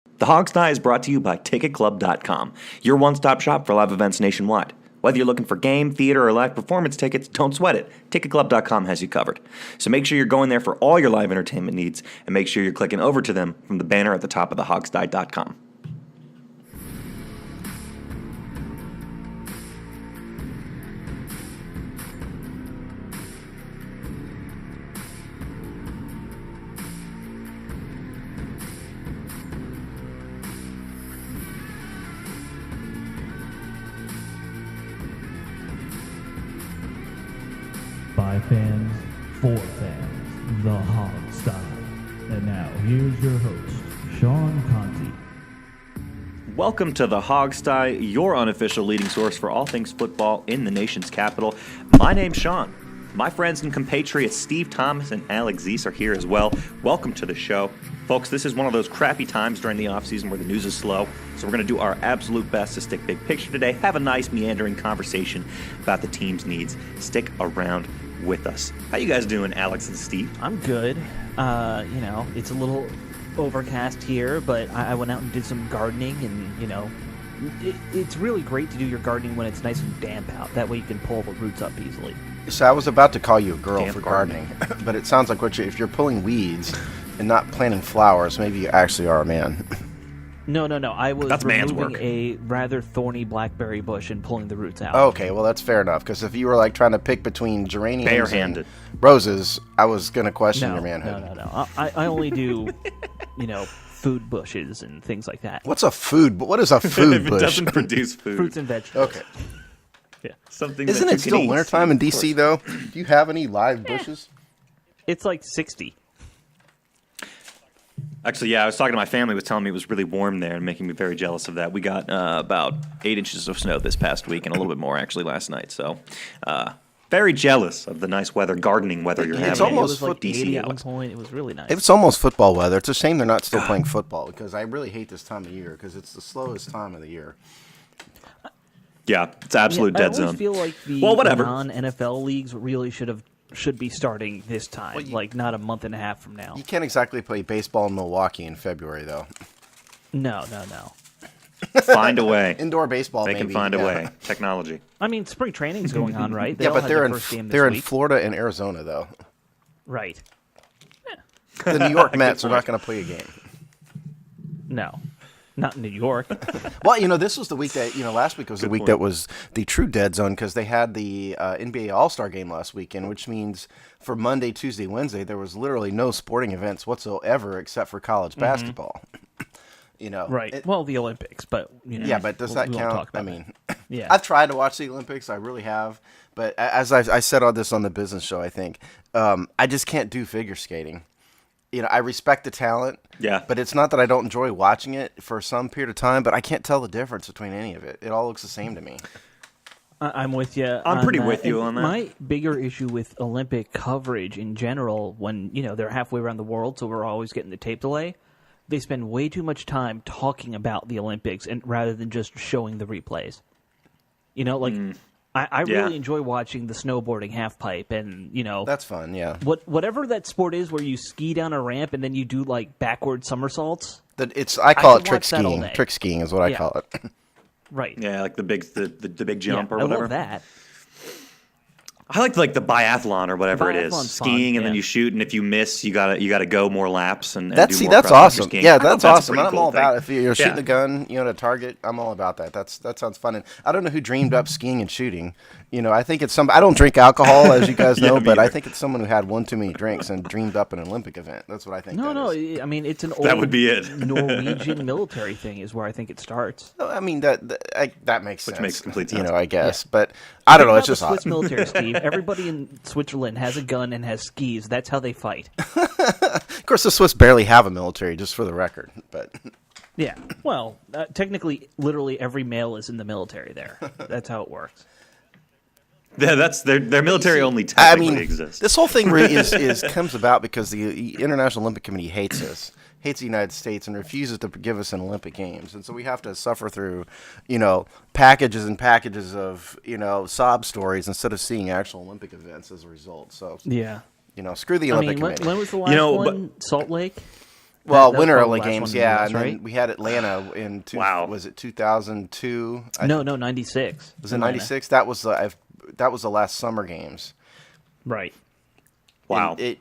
The Hog's Die is brought to you by TicketClub.com, your one-stop shop for live events nationwide. Whether you're looking for game, theater, or live performance tickets, don't sweat it. TicketClub.com has you covered. So make sure you're going there for all your live entertainment needs, and make sure you're clicking over to them from the banner at the top of thehogsdie.com. By fans, for fans, the Hog Style. And now, here's your host, Sean Conti. Welcome to the Hog's Die, your unofficial leading source for all things football in the nation's capital. My name's Sean. My friends and compatriots Steve Thomas and Alex Zeese are here as well. Welcome to the show. Folks, this is one of those crappy times during the offseason where the news is slow, so we're going to do our absolute best to stick big picture today, have a nice meandering conversation about the team's needs. Stick around with us. How you guys doing, Alex and Steve? I'm good. It's a little overcast here, but I went out and did some gardening, and, it's really great to do your gardening when it's nice and damp out. That way you can pull the roots up easily. So I was about to call you a girl Damp for gardening, but it sounds like if you're pulling weeds and not planting flowers, maybe you actually are a man. No. I was That's man's removing work. a rather thorny blackberry bush and pulling the roots out. Okay, well that's fair enough, because if you were like trying to pick between geraniums Barehanded. and roses, I was going to question no, your manhood. No. I only do, food bushes and things like that. What's a food? What is a food If it bush? doesn't produce food. Fruits and vegetables. Okay. Yeah. Something Isn't that you it still can eat. wintertime in DC though? Do you have any live bushes? It's like 60. Actually, yeah, I was talking to my family, was telling me it was really warm there and making me very jealous of that. We got about 8 inches of snow this past week and a little bit more actually last night. So, very jealous of the nice weather, gardening weather you're It's having. It almost was like DC, 80 at one Alex. point. It was really nice. It's almost football weather. It's a shame they're not still playing football, because I really hate this time of year, because it's the slowest time of the year. Yeah, it's absolute I dead always zone. feel like the Well, whatever. non-NFL leagues really should be starting this time, Well, like not a month and a half from now. You can't exactly play baseball in Milwaukee in February though. No. Find a way. Indoor baseball, They maybe. can find a yeah. way. Technology. I mean, spring training's going on, right? They Yeah, all but had they're their in first game this they're in week. Florida and Arizona though. Right. The New York Mets are not going to play a game. No, not in New York. Well, this was the week that last week was the week point. that was the true dead zone, because they had the NBA All-Star game last weekend, which means for Monday, Tuesday, Wednesday there was literally no sporting events whatsoever except for college basketball. Right. Well, the Olympics, but Yeah, but does that we won't count? talk about I mean, yeah. I've tried to watch the Olympics. I really have. But as I said on this on the business show, I think, I just can't do figure skating. I respect the talent. Yeah. But it's not that I don't enjoy watching it for some period of time, but I can't tell the difference between any of it. It all looks the same to me. I'm with you. I'm pretty that. with you And on that. My bigger issue with Olympic coverage in general, when they're halfway around the world, so we're always getting the tape delay. They spend way too much time talking about the Olympics and rather than just showing the replays. I Yeah. really enjoy watching the snowboarding half pipe, and That's fun, yeah. whatever that sport is where you ski down a ramp and then you do like backward somersaults. I call can it trick watch that all skiing. day. Trick skiing is what I Yeah. call it. Right. Yeah, like the big jump Yeah, or I whatever. love that. I like the biathlon or whatever it is. Biathlon's Skiing fun, and then yeah. you shoot, and if you miss, you gotta go more laps and That's do more that's cross-country awesome. skiing. Yeah, I thought that's awesome. a And pretty I'm all cool about it. thing. If you're shooting Yeah. a gun, at a target, I'm all about that. That sounds fun. And I don't know who dreamed up skiing and shooting. I think it's I don't drink alcohol, as you guys Yeah, know, me but I either. think it's someone who had one too many drinks and dreamed up an Olympic event. That's what I think. No, is. I mean it's an old That would be it. Norwegian military thing is where I think it starts. I mean that makes sense. makes complete sense. I guess, but I don't know. Think It's about just the Swiss odd. military, Steve. Everybody in Switzerland has a gun and has skis. That's how they fight. Of course, the Swiss barely have a military, just for the record. But Yeah. Well, technically, literally every male is in the military there. That's how it works. Yeah, that's their military only I technically mean, exists. this whole thing really is comes about because the International Olympic Committee hates us, hates the United States, and refuses to give us an Olympic Games, and so we have to suffer through, packages and packages of sob stories instead of seeing actual Olympic events as a result. So Yeah. screw the I Olympic mean, when Committee. was the last one? Salt Lake? Well, That was winter probably only the last games, one in the yeah, US, and then right? we had Atlanta in Wow. was it 2002? No, 96. Was it Atlanta. 96? That was the last summer games. Right. Wow. It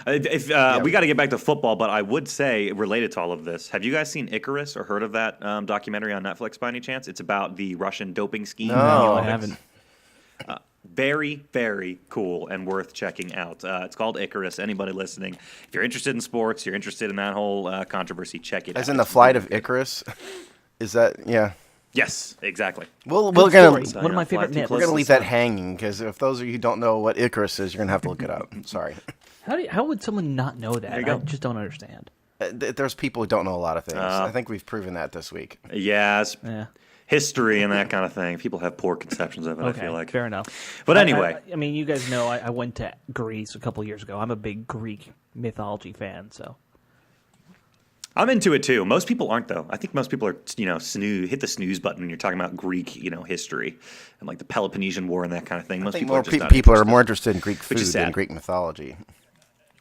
If we got to get back to football, but I would say related to all of this, have you guys seen Icarus or heard of that documentary on Netflix by any chance? It's about the Russian doping scheme. No. in the No, I Olympics. haven't. Very, very cool and worth checking out. It's called Icarus. Anybody listening, if you're interested in sports, you're interested in that whole controversy, check it out. as in the It's flight really of good. Icarus. Is that yeah? Yes, exactly. We're Good gonna story. One of my fly favorite too nits. close we're to gonna the leave sun. that hanging because if those of you who don't know what Icarus is, you're gonna have to look it up. Sorry. How would someone not know that? There you I go. just don't understand. There's people who don't know a lot of things. I think we've proven that this week. Yeah, it's Yeah. history and that kind of thing. People have poor conceptions of it, I Okay, feel like. fair enough. But anyway. I mean, you guys know I went to Greece a couple years ago. I'm a big Greek mythology fan, so. I'm into it too. Most people aren't though. I think most people are, hit the snooze button when you're talking about Greek, history and like the Peloponnesian War and that kind of thing. I Most think people more are just not people are interested. more interested in Greek food Which is than sad. Greek mythology.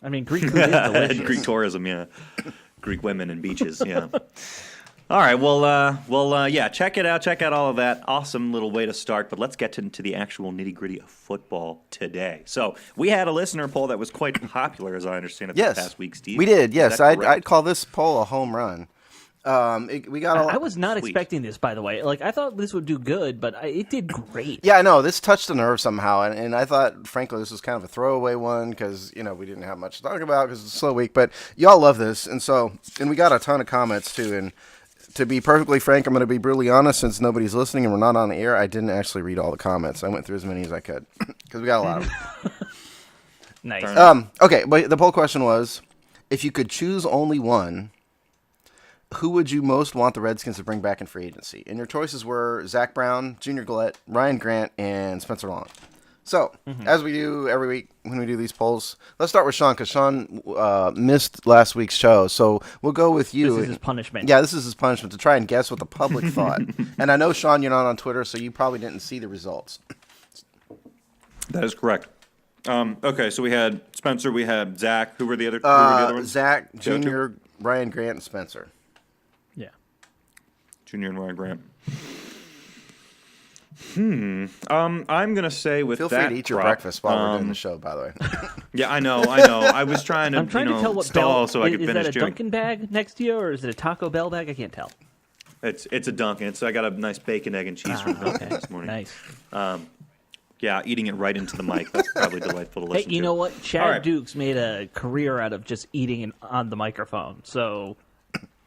I mean, Greek food is delicious. Greek tourism, yeah. Greek women and beaches, yeah. All right, well, yeah, check it out. Check out all of that. Awesome little way to start. But let's get into the actual nitty gritty of football today. So we had a listener poll that was quite popular, as I understand it, Yes, this past week, Steve. we did. Is Yes, that I'd correct? call this poll a home run. We got. I was not Sweet. expecting this, by the way. Like, I thought this would do good, but it did great. Yeah, I know. This touched a nerve somehow, and I thought, frankly, this was kind of a throwaway one because, we didn't have much to talk about because it's a slow week. But y'all love this, and we got a ton of comments, too. And to be perfectly frank, I'm going to be brutally honest, since nobody's listening and we're not on the air, I didn't actually read all the comments. I went through as many as I could because we got a lot of them. Nice. Okay, but the poll question was, if you could choose only one, who would you most want the Redskins to bring back in free agency? And your choices were Zach Brown, Junior Gillette, Ryan Grant, and Spencer Long. So, as we do every week when we do these polls, let's start with Sean, because Sean missed last week's show. So we'll go with you. This is his punishment. Yeah, this is his punishment, to try and guess what the public thought. And I know, Sean, you're not on Twitter, so you probably didn't see the results. That is correct. Okay, so we had Spencer, we had Zach. Who were the other ones? Zach, The other two? Junior, Ryan Grant, and Spencer. Yeah. Junior and Ryan Grant. I'm gonna say with Feel that free to eat your crop, breakfast while we're doing the show, by the way. Yeah, I know. I was trying to, I'm trying to tell what stall bell. so I could is finish that a doing. Dunkin' bag next to you, or is it a Taco Bell bag? I can't tell. It's a Dunkin'. I got a nice bacon, egg, and cheese from Dunkin' Okay. this morning. Nice. Yeah, eating it right into the mic. That's probably delightful to Hey, listen you to. know what? Chad All right. Dukes made a career out of just eating on the microphone. So,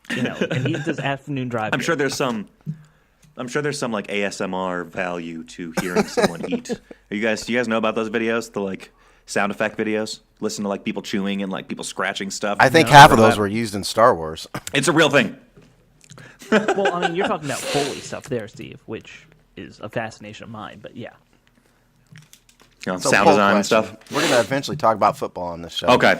and he does afternoon drive. I'm sure there's some like ASMR value to hearing someone eat. Do you guys know about those videos? The like sound effect videos? Listen to like people chewing and like people scratching stuff. I think No. half of those were used in Star Wars. It's a real thing. Well, I mean, you're talking about Foley stuff there, Steve, which is a fascination of mine. But yeah, You know, So, sound poll design and question. stuff. We're going to eventually talk about football on this show. Okay.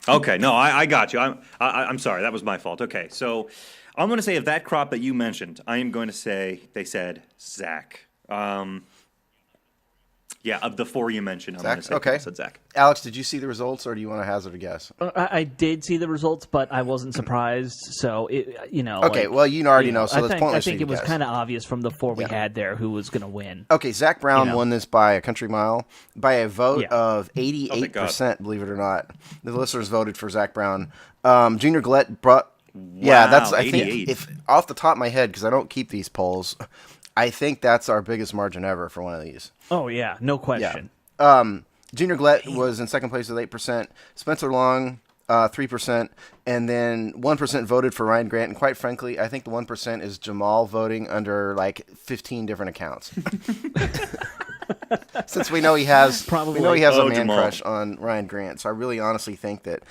Okay. No, I got you. I'm sorry. That was my fault. Okay. So I'm going to say of that crop that you mentioned, I am going to say they said Zach. Yeah, of the four you mentioned, I'm going to Zach? say Okay. people said Zach. Alex, did you see the results, or do you want to hazard a guess? I did see the results, but I wasn't surprised. So Okay, well, you already know, so I that's think, pointless I think for you it was guys. kind of obvious from the four we Yeah. had there who was going to win. Okay, Zach Brown You know. won this by a country mile, by a vote Yeah. of thank 88%, believe it or not. The listeners voted for Zach Brown. Junior Gillette brought... Yeah, Wow, that's, I 88. think, if off the top of my head, because I don't keep these polls, I think that's our biggest margin ever for one of these. Oh yeah, no question. Junior Gillette was in second place with 8%. Spencer Long, 3%. And then 1% voted for Ryan Grant. And quite frankly, I think the 1% is Jamal voting under like 15 different accounts. Since we know he has, Probably. a man Jamal. crush on Ryan Grant. So I really honestly think that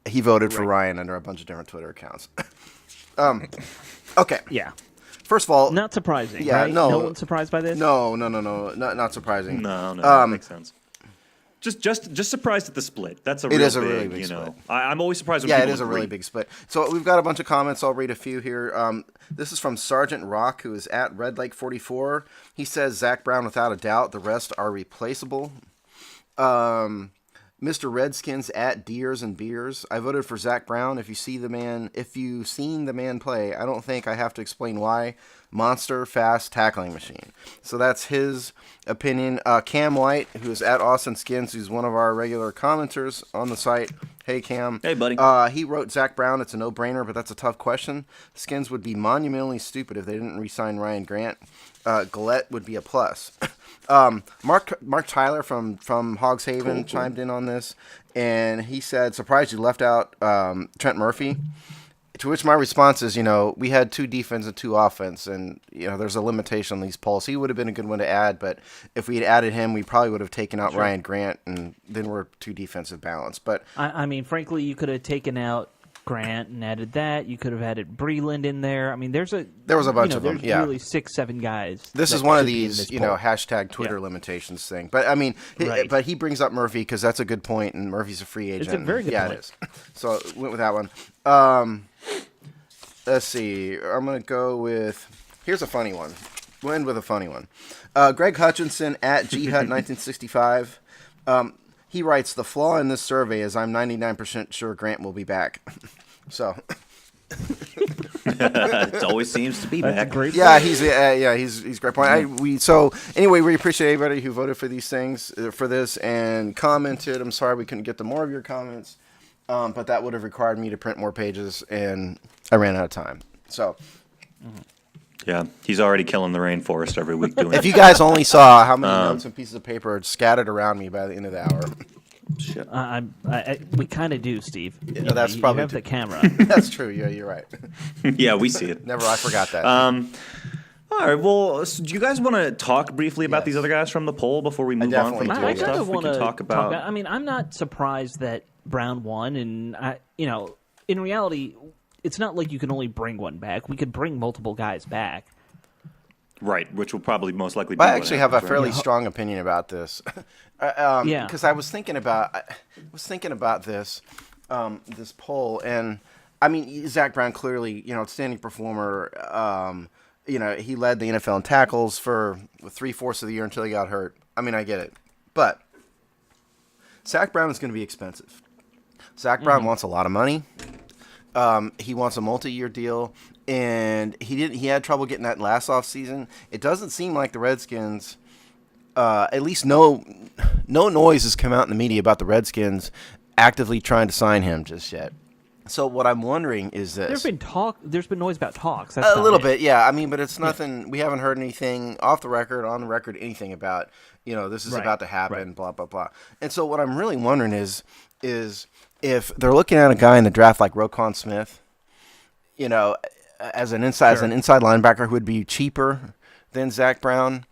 he voted for Ryan under a bunch of different Twitter accounts. Okay. Yeah, First of all, not surprising. Yeah, right? no. No one's surprised by this. no, not surprising. No, that makes sense. Just surprised at the split. That's a It real is a big, really big you know. split. I'm always surprised when Yeah, it people is a really agree. big split. So we've got a bunch of comments. I'll read a few here. This is from Sergeant Rock, who is at Red Lake 44. He says Zach Brown, without a doubt. The rest are replaceable. Mr. Redskins at Deers and Beers. I voted for Zach Brown. If you've seen the man play, I don't think I have to explain why. Monster, fast tackling machine. So that's his opinion. Cam White, who is at Austin Skins, who's one of our regular commenters on the site. Hey, Cam. Hey, buddy. He wrote Zach Brown. It's a no-brainer, but that's a tough question. Skins would be monumentally stupid if they didn't re-sign Ryan Grant. Gillette would be a plus. Mark Tyler from Hogs Haven chimed in on this, and he said, surprised you left out Trent Murphy. To which my response is, we had 2 defense and 2 offense, and, there's a limitation on these polls. He would have been a good one to add, but if we had added him, we probably would have taken out Ryan Grant, and then we're 2 defensive balance. But I mean, frankly, you could have taken out Grant and added that. You could have added Breland in there. I mean, there was a bunch of them. There's Yeah, really 6-7 guys. This is one of these, hashtag Twitter limitations thing. But I mean, but he brings up Murphy because that's a good point, and Murphy's a free agent. It's a very good point. It is. So I went with that one. Let's see. I'm gonna go with. Here's a funny one. We'll end with a funny one. Greg Hutchinson at GHut1965. He writes, the flaw in this survey is I'm 99% sure Grant will be back. So. It always seems to be That's back. a great He's a great point. So anyway, we appreciate everybody who voted for these things for this and commented. I'm sorry we couldn't get to more of your comments, but that would have required me to print more pages, and I ran out of time. So. Yeah, he's already killing the rainforest every week doing If it. you guys only saw how many notes and pieces of paper are scattered around me by the end of the hour. Shit. We kind of do, Steve. Yeah, that's probably you have true. the camera. That's true. Yeah, you're right. Yeah, we see it. I forgot that. All right, well, so do you guys want to talk briefly about these other guys from the poll before we move on from definitely the do, poll I yeah. kind stuff? of We want can to talk about. I mean, I'm not surprised that Brown won, and in reality, it's not like you can only bring one back. We could bring multiple guys back. Right, which will probably most likely be I what actually have a happens, right? fairly strong opinion about this. Because I was thinking about this this poll, and I mean Zach Brown clearly, outstanding performer. He led the NFL in tackles for 3/4 of the year until he got hurt. I mean, I get it, but Zach Brown is going to be expensive. Zach Brown wants a lot of money. He wants a multi-year deal. And he had trouble getting that last offseason. It doesn't seem like the Redskins, at least no noise has come out in the media about the Redskins actively trying to sign him just yet. So what I'm wondering is this. There's been noise about talks. That's A about little it. bit, yeah. I mean, but it's nothing. We haven't heard anything off the record, on the record, anything about, this is Right, about to happen, right. blah, blah, blah. And so what I'm really wondering is if they're looking at a guy in the draft like Roquan Smith, as an inside linebacker who would be cheaper than Zach Brown,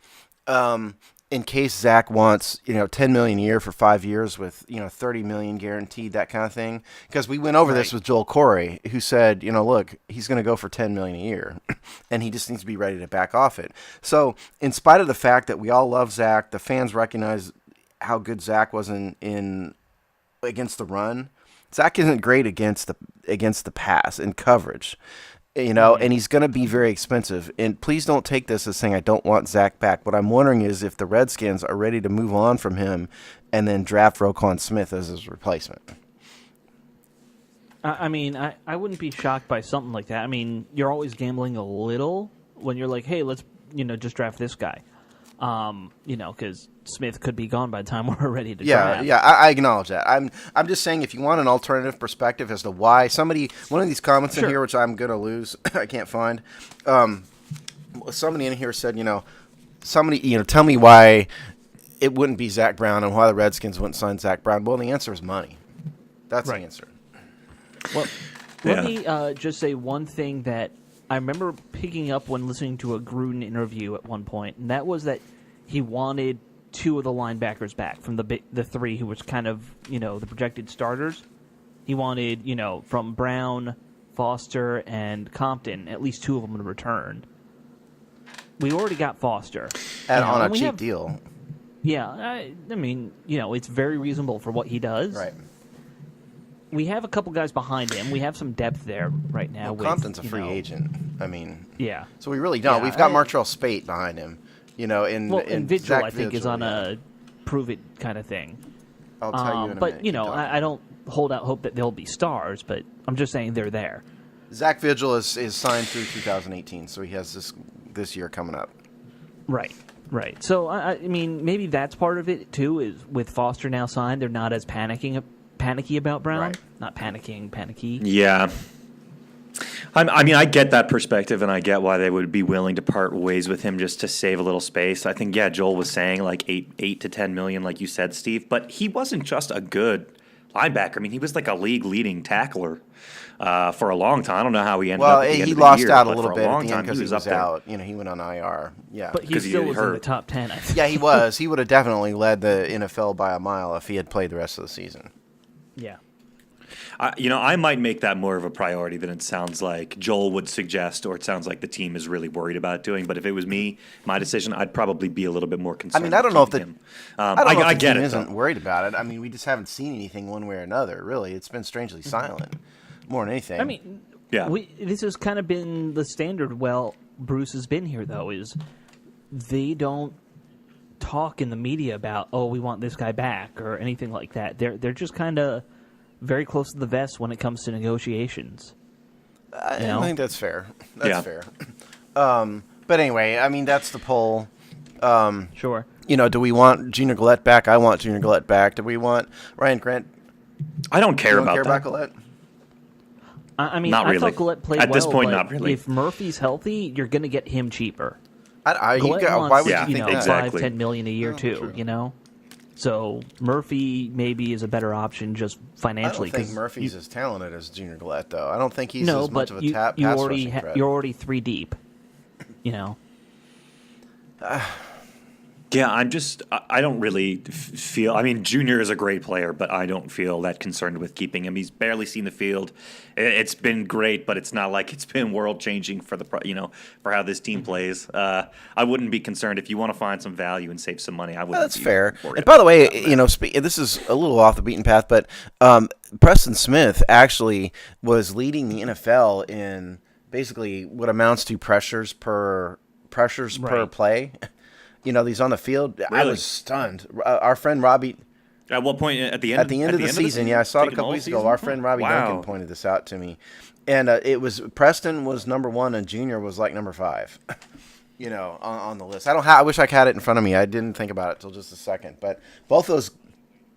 in case Zach wants $10 million a year for 5 years with $30 million guaranteed, that kind of thing. Because we went over this with Joel Corey, who said look, he's going to go for $10 million a year, and he just needs to be ready to back off it. So in spite of the fact that we all love Zach, the fans recognize how good Zach was in against the run. Zach isn't great against the pass and coverage. And he's going to be very expensive. And please don't take this as saying I don't want Zach back. What I'm wondering is if the Redskins are ready to move on from him and then draft Roquan Smith as his replacement. I mean, I wouldn't be shocked by something like that. I mean, you're always gambling a little when you're like, hey, let's just draft this guy. Because Smith could be gone by the time we're ready to draft. Yeah, I acknowledge that. I'm just saying if you want an alternative perspective as to why one of these comments in here, which I'm gonna lose, I can't find. Somebody in here said, tell me why it wouldn't be Zach Brown and why the Redskins wouldn't sign Zach Brown. Well, the answer is money. That's the answer. Well, let me just say one thing that I remember picking up when listening to a Gruden interview at one point, and that was that he wanted 2 of the linebackers back from the 3 who was kind of, the projected starters. He wanted, from Brown, Foster, and Compton, at least 2 of them to return. We already got Foster. And on a cheap deal. Yeah, I mean, it's very reasonable for what he does. Right. We have a couple guys behind him. We have some depth there right now. Well, Compton's a free agent. I mean, yeah. So we really don't. Yeah, We've got Martrell Spate behind him. And Vigil, Zach I think, is Vigil, on a prove it kind of thing. I'll tell you in a but minute. you Keep know, talking. I don't hold out hope that they'll be stars. But I'm just saying they're there. Zach Vigil is signed through 2018, so he has this year coming up. Right. Right. So I mean, maybe that's part of it too. Is with Foster now signed, they're not as panicky about Brown. Right. Not panicking, panicky. Yeah. I mean, I get that perspective, and I get why they would be willing to part ways with him just to save a little space. I think, yeah, Joel was saying like eight to 10 million, like you said, Steve. But he wasn't just a good linebacker. I mean, he was like a league-leading tackler for a long time. I don't know how he ended up. At the end He of the lost year, out a but little for bit at long the time, end because he was up there. out. You know, he went on IR. Yeah, But he 'Cause he still was in hurt. the top 10. I think. yeah, he was. He would have definitely led the NFL by a mile if he had played the rest of the season. Yeah. I might make that more of a priority than it sounds like Joel would suggest, or it sounds like the team is really worried about doing. But if it was me, my decision, I'd probably be a little bit more I concerned. mean, I don't know if with the him. I don't know if I the get team it. isn't Though. worried about it. I mean, we just haven't seen anything one way or another. Really, it's been strangely silent more than anything. I mean, Yeah. this has kind of been the standard. Well, Bruce has been here though. Is they don't talk in the media about we want this guy back or anything like that. They're just kind of very close to the vest when it comes to negotiations. I know? think that's fair. That's Yeah. fair. But anyway, I mean, that's the poll. Sure. You know, do we want Junior Gillette back? I want Junior Gillette back. Do we want Ryan Grant? I don't care You don't about care that. about Gillette? I mean, Not I really. thought Gillette played At well. this point, but not really. If Murphy's healthy, you're going to get him cheaper. Why Gillette would wants, you think that? exactly. 5-10 million a year too. true. You know. So Murphy maybe is a better option just I don't financially. think 'cause Murphy's as talented as Junior Gillette, though. I don't think he's no, as much but of a pass rushing threat. you're already 3 deep. You know. Yeah, I don't really feel. I mean, Junior is a great player, but I don't feel that concerned with keeping him. He's barely seen the field. It's been great, but it's not like it's been world changing for for how this team plays. I wouldn't be concerned if you want to find some value and save some money. I wouldn't. That's be fair. worried And by the about way, that. this is a little off the beaten path, but Preston Smith actually was leading the NFL in basically what amounts to pressures per Right. play. You know, these on the field. I Really? was stunned. Our friend Robbie, At what point at the end? at the end of the season, yeah, I saw it a Taking couple all weeks season? ago. Our friend Robbie Wow. Duncan pointed this out to me, and it was Preston was number 1 and Junior was like number 5. You know, on the list. I wish I had it in front of me. I didn't think about it till just a second, but both those.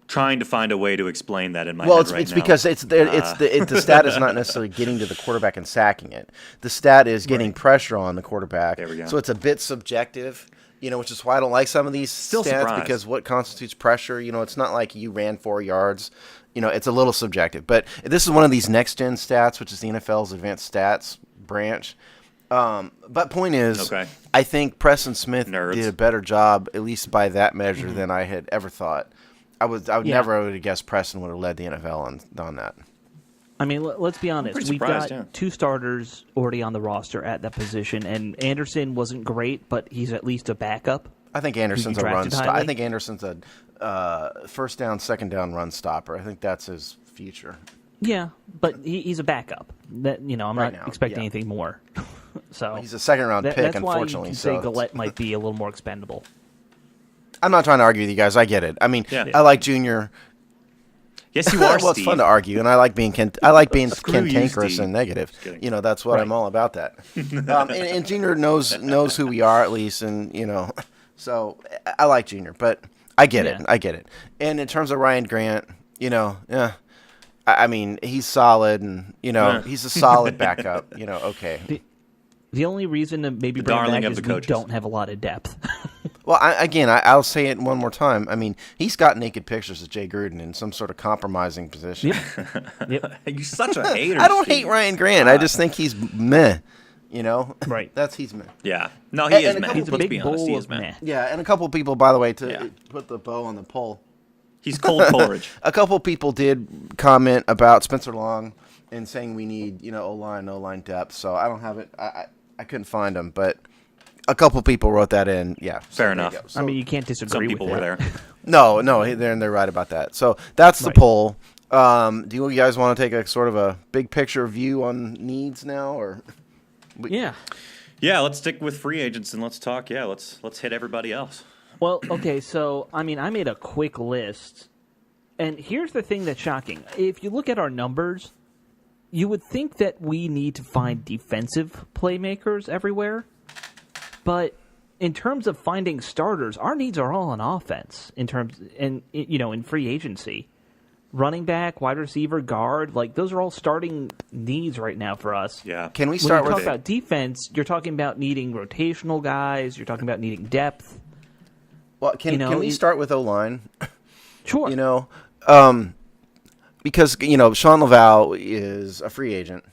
Trying to find a way to explain that in my Well, head it's, right it's now. because the stat is not necessarily getting to the quarterback and sacking it. The stat is getting pressure on the quarterback. There we go. So it's a bit subjective, you know, which is why I don't like some of these Still stats surprised. because what constitutes pressure, you know, it's not like you ran 4 yards. You know, it's a little subjective. But this is one of these next-gen stats, which is the NFL's advanced stats branch. But point is, Okay. I think Preston Smith Nerds. did a better job, at least by that measure, than I had ever thought. I would Yeah. never would have guessed Preston would have led the NFL on that. I mean, let's be honest. pretty We've surprised, got yeah. 2 starters already on the roster at that position, and Anderson wasn't great, but he's at least a backup. I think Anderson's a run drafted stopper. I highly? think Anderson's a first down, second down run stopper. I think that's his future. Yeah, but he's a backup. That I'm Right not now, expecting yeah. anything more. So He's a second round pick, that's why you unfortunately. can say So Gillette might be a little more expendable. I'm not trying to argue with you guys. I get it. I mean, Yeah. I like Junior. Yes, you are, well, it's Steve. fun to argue, and I like being Screw you, cantankerous Steve. and negative. Just kidding. You know, that's what I'm all about. That. And Junior knows who we are at least, and so I like Junior, but I get it. Yeah. I get it. And in terms of Ryan Grant, yeah. I mean, he's solid, and Yeah. he's a solid backup. Okay. The only reason to maybe bring him darling back of is the we coaches. don't have a lot of depth. Well, I'll say it one more time. I mean, he's got naked pictures of Jay Gruden in some sort of compromising position. Yep. You're such a hater. I don't Steve. hate Ryan Grant. I just think he's meh. Right. He's meh. Yeah. No, he And is a man. couple- He's a Let's big be honest. bowl He is of man. meh. Yeah, and a couple people, by the way, to Yeah. put the bow on the poll, He's cold Coleridge. a couple people did comment about Spencer Long and saying we need, O-line depth. So I don't have it. I couldn't find them, but a couple people wrote that in. Yeah. so Fair there you enough. go. So- I mean, you can't disagree Some with people that. were there. No, they're right about that. So that's the Right. poll. Do you guys want to take a sort of a big picture view on needs now, or? Yeah. Yeah, let's stick with free agents and let's talk. Yeah, let's hit everybody else. Well, okay, so I mean, I made a quick list And here's the thing that's shocking. If you look at our numbers, you would think that we need to find defensive playmakers everywhere. But in terms of finding starters, our needs are all on offense in free agency. Running back, wide receiver, guard, like those are all starting needs right now for us. Yeah. Can we When start you talk with about defense, you're talking about needing rotational guys, you're talking about needing depth. Well, can we start with O-line? Sure. Because Sean Laval is a free agent.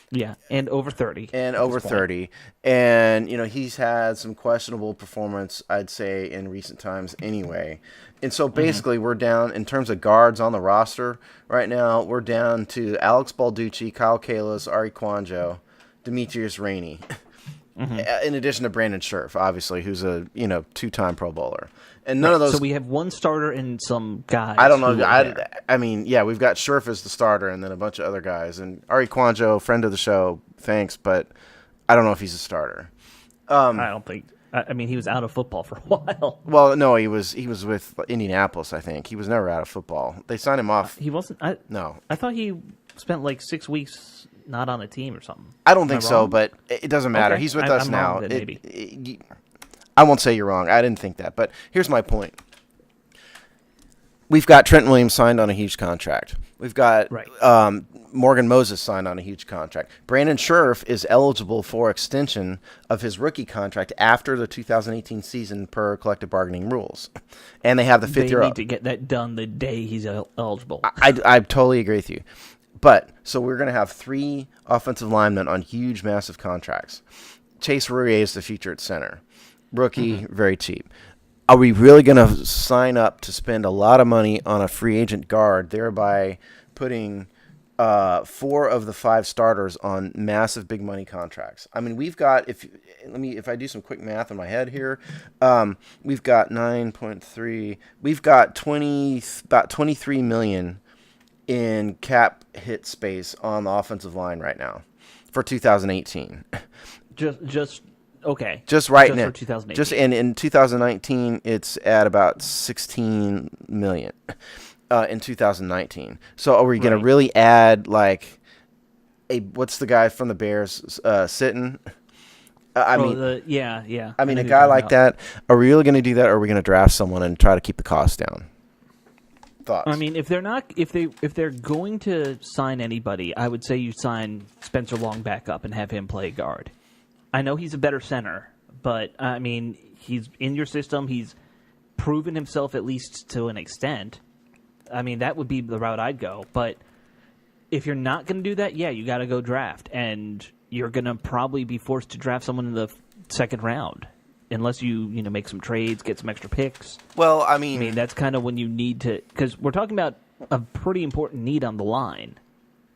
Yeah, and over 30. And at over this point. 30. And, he's had some questionable performance, I'd say, in recent times anyway. And so basically we're down, in terms of guards on the roster right now, we're down to Alex Balducci, Kyle Kalis, Ari Kwanjo, Demetrius Rainey. In addition to Brandon Scherf, obviously, who's a, two-time Pro Bowler. And none of those... So we have one starter and some guys. I don't know. who are there. We've got Scherf as the starter and then a bunch of other guys. And Ari Kwanjo, friend of the show, thanks, but I don't know if he's a starter. I don't think. I mean, he was out of football for a while. Well, no, he was with Indianapolis, I think. He was never out of football. They signed him off. He wasn't. No. I thought he spent like 6 weeks not on a team or something. I don't think Am I so, wrong? but it doesn't matter. Okay. He's with I'm us wrong now. then, maybe. I won't say you're wrong. I didn't think that. But here's my point. We've got Trent Williams signed on a huge contract. We've got Right. Morgan Moses signed on a huge contract. Brandon Scherf is eligible for extension of his rookie contract after the 2018 season per collective bargaining rules. And they have the They fifth year. need to get that done the day he's eligible. I totally agree with you. But, so we're going to have 3 offensive linemen on huge, massive contracts. Chase Rourier is the future at center. Rookie, very cheap. Are we really going to sign up to spend a lot of money on a free agent guard, thereby putting 4 of the 5 starters on massive big money contracts? I mean, we've got, if I do some quick math in my head here, we've got 9.3, we've got about 23 million in cap hit space on the offensive line right now for 2018. Just okay. Just right just now. for 2018. Just in 2019, it's at about 16 million in 2019. So are we going to really add like what's the guy from the Bears, Sitton? I mean, a guy a know guy who you're like talking about. that. Are we really going to do that, or are we going to draft someone and try to keep the cost down? Thoughts? I mean, if they're going to sign anybody, I would say you sign Spencer Long back up and have him play guard. I know he's a better center, but I mean, he's in your system. He's proven himself at least to an extent. I mean, that would be the route I'd go. But if you're not going to do that, yeah, you got to go draft, and you're going to probably be forced to draft someone in the second round, unless you make some trades, get some extra picks. Well, I mean, that's kind of when you need to, because we're talking about a pretty important need on the line.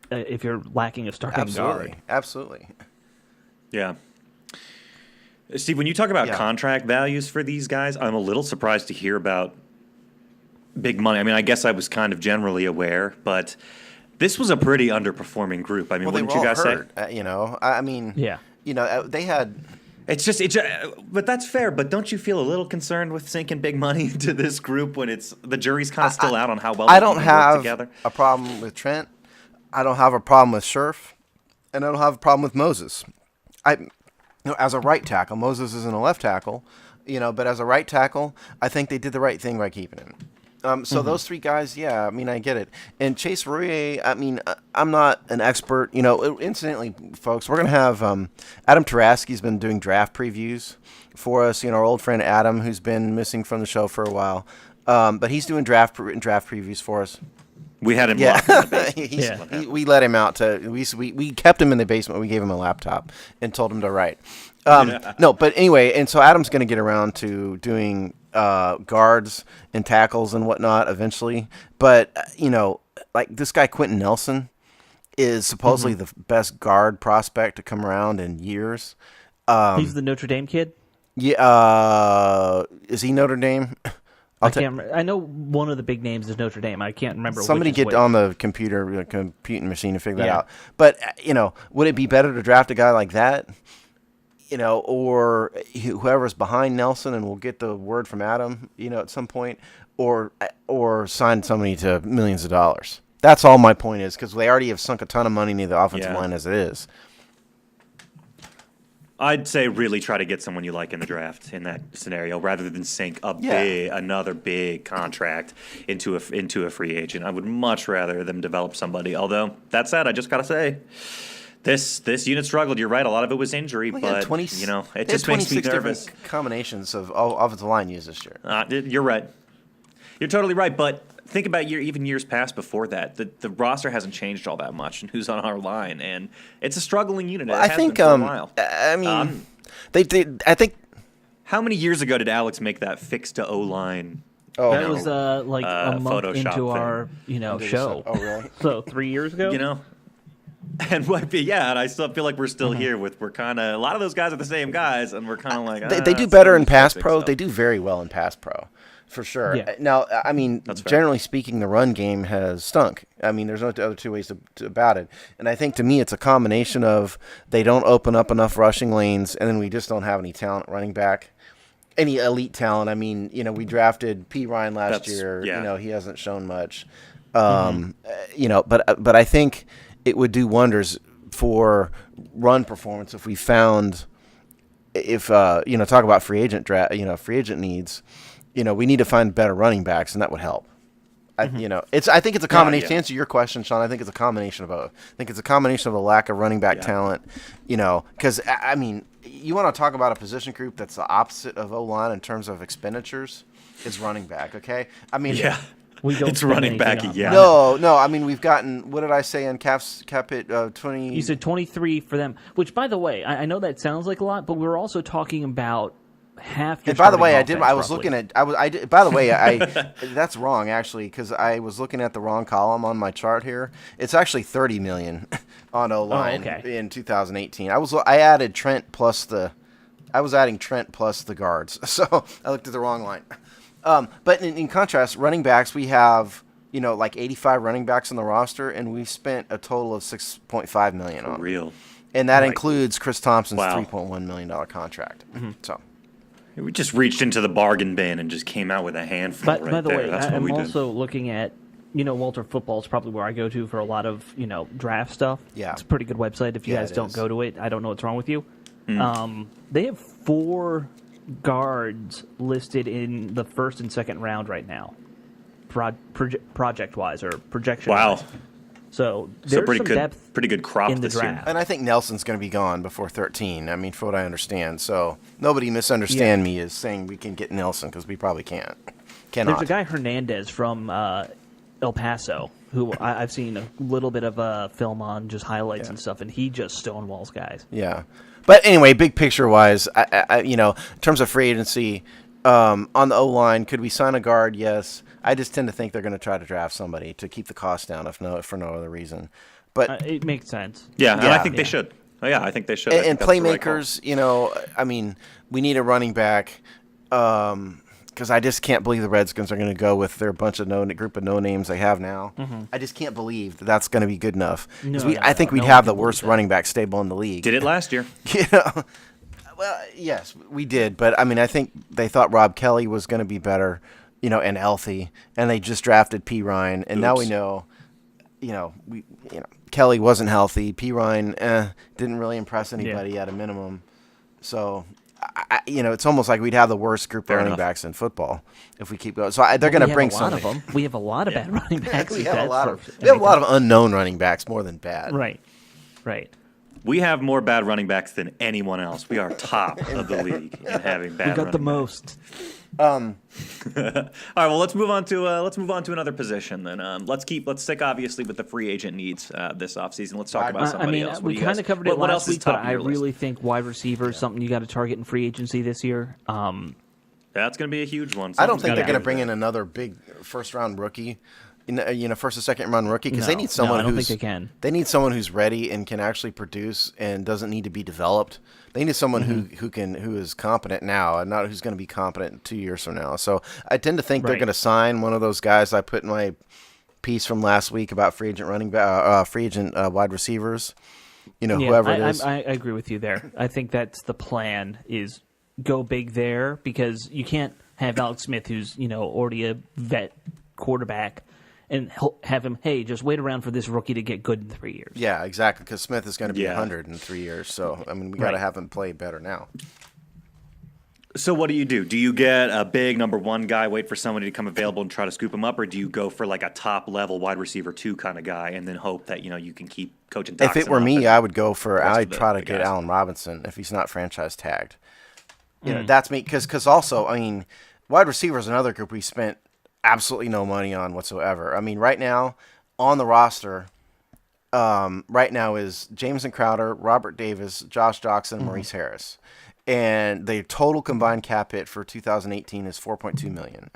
If you're lacking a starting guard, absolutely. Yeah. Steve, when you talk about Yeah. contract values for these guys, I'm a little surprised to hear about big money. I mean, I guess I was kind of generally aware, but this was a pretty underperforming group. I mean, Well, they wouldn't were all you guys hurt. say? I mean, Yeah. They had. But that's fair. But don't you feel a little concerned with sinking big money into this group when the jury's kind of still out on how well I they don't can work have together? a problem with Trent. I don't have a problem with Scherf, and I don't have a problem with Moses. As a right tackle, Moses isn't a left tackle, but as a right tackle, I think they did the right thing by keeping him. So those 3 guys, yeah, I mean, I get it. And Chase Rourier, I mean, I'm not an expert. Incidentally, folks, we're going to have Adam Taraski's been doing draft previews for us. Our old friend Adam, who's been missing from the show for a while. But he's doing draft previews for us. We had him locked in the basement. We let him out we kept him in the basement. We gave him a laptop and told him to write. No, but anyway, and so Adam's going to get around to doing guards and tackles and whatnot eventually. But like this guy Quentin Nelson is supposedly the best guard prospect to come around in years. He's the Notre Dame kid. Yeah, is he Notre Dame? I can't. I know one of the big names is Notre Dame. I can't remember. Somebody which is get which. on the computing machine and figure that Yeah. out. But would it be better to draft a guy like that? or whoever's behind Nelson, and we'll get the word from Adam, at some point, or sign somebody to millions of dollars. That's all my point is, because they already have sunk a ton of money into the offensive line as it is. I'd say really try to get someone you like in the draft in that scenario, rather than sink another big contract into a free agent. I would much rather them develop somebody. Although that said, I just gotta say, this unit struggled. You're right, a lot of it was injury, but it just makes me nervous. Combinations of offensive line used this year. You're right. You're totally right, but think about even years past before that. The roster hasn't changed all that much, and who's on our line, and it's a struggling unit. I think. For a while. I mean, they did. I think. How many years ago did Alex make that fix to O line? Oh, that was like a month Photoshop into thing. Our show. Oh, really? So 3 years ago. And and I still feel like we're still here we're kind of a lot of those guys are the same guys, and we're kind of like they do better in pass pro. Stuff. They do very well in pass pro. For sure. Yeah. Now, I mean, generally speaking, the run game has stunk. I mean, there's no other two ways about it. And I think, to me, it's a combination of they don't open up enough rushing lanes, and then we just don't have any talent running back, any elite talent. I mean, we drafted P. Ryan last year. Yeah. He hasn't shown much. But I think it would do wonders for run performance if we found, talk about free agent free agent needs. We need to find better running backs, and that would help. I think it's a combination. To answer your question, Sean, I think it's a combination of both. I think it's a combination of a lack of running back talent, because, I mean, you want to talk about a position group that's the opposite of O-line in terms of expenditures is running back, okay? I mean, it's running back, No, I mean, we've gotten, what did I say on cap hit, 20? You said 23 for them, which, by the way, I know that sounds like a lot, but we're also talking about half. And by the way, I was looking at. By the way, that's wrong actually, because I was looking at the wrong column on my chart here. It's actually $30 million on O-line in 2018. I added Trent plus the. I was adding Trent plus the guards, so I looked at the wrong line. But in contrast, running backs, we have like 85 running backs on the roster, and we've spent a total of $6.5 million on real, and that includes Chris Thompson's $3.1 million contract. So. We just reached into the bargain bin and just came out with a handful by the way, That's I'm also looking at, Walter Football is probably where I go to for a lot of, draft stuff. Yeah. It's a pretty good website. If you guys don't go to it, I don't know what's wrong with you. They have 4 guards listed in the first and second round right now, project-wise or projection-wise. Wow. So there's pretty some depth pretty good crop in the this draft. year. And I think Nelson's going to be gone before 13. I mean, for what I understand. So nobody misunderstand me as saying we can get Nelson, because we probably cannot. There's a guy, Hernandez, from El Paso, who I've seen a little bit of film on, just highlights and stuff, and he just stonewalls guys. Yeah. But anyway, big picture-wise, in terms of free agency, on the O-line, could we sign a guard? Yes. I just tend to think they're going to try to draft somebody to keep the cost down, for no other reason. But it makes sense. Yeah, and I think they should. Oh, yeah, I think they should. And playmakers, I mean, we need a running back, because I just can't believe the Redskins are going to go with their bunch of group of no names they have now. I just can't believe that's going to be good enough. I think we'd have the worst running back stable in the league. Did it last year? Well, yes, we did, but I mean, I think they thought Rob Kelly was going to be better, and healthy, and they just drafted P. Ryan, and now we know, Kelly wasn't healthy. P. Ryan didn't really impress anybody at a minimum, so it's almost like we'd have the worst group of running backs in football if we keep going. So they're going to bring some of them. We have a lot of bad running backs. we have a lot of unknown running backs, more than bad. Right. We have more bad running backs than anyone else. We are top of the league in having bad. We got the most. All right. Well, let's move on to another position then. Let's stick obviously with the free agent needs this offseason. Let's talk about somebody else. We kind of covered it last week, but I really think wide receiver is something you got to target in free agency this year. That's going to be a huge one. I don't think they're going to bring in another big first round rookie. First or second round rookie, because they need someone I don't think they can. They need someone who's ready and can actually produce and doesn't need to be developed. They need someone who is competent now and not who's going to be competent 2 years from now. So I tend to think they're going to sign one of those guys I put in my piece from last week about free agent wide receivers. whoever it is. I agree with you there. I think that's the plan, is go big there, because you can't have Alex Smith, who's already a vet quarterback, and have him, hey, just wait around for this rookie to get good in 3 years. Yeah, exactly, because Smith is going to be Yeah. 100 in 3 years. So, I mean, we got to Right. have him play better now. So what do you do? Do you get a big number one guy, wait for somebody to come available and try to scoop him up, or do you go for like a top level wide receiver 2 kind of guy and then hope that you can keep coaching? If it were me, I would go for. rest I'd of the- try to the get guys. Allen Robinson if he's not franchise tagged. That's me, because also, I mean, wide receiver is another group we spent absolutely no money on whatsoever. I mean, right now on the roster, right now is Jameson Crowder, Robert Davis, Josh Doxson, and Maurice Harris, and the total combined cap hit for 2018 is $4.2 million.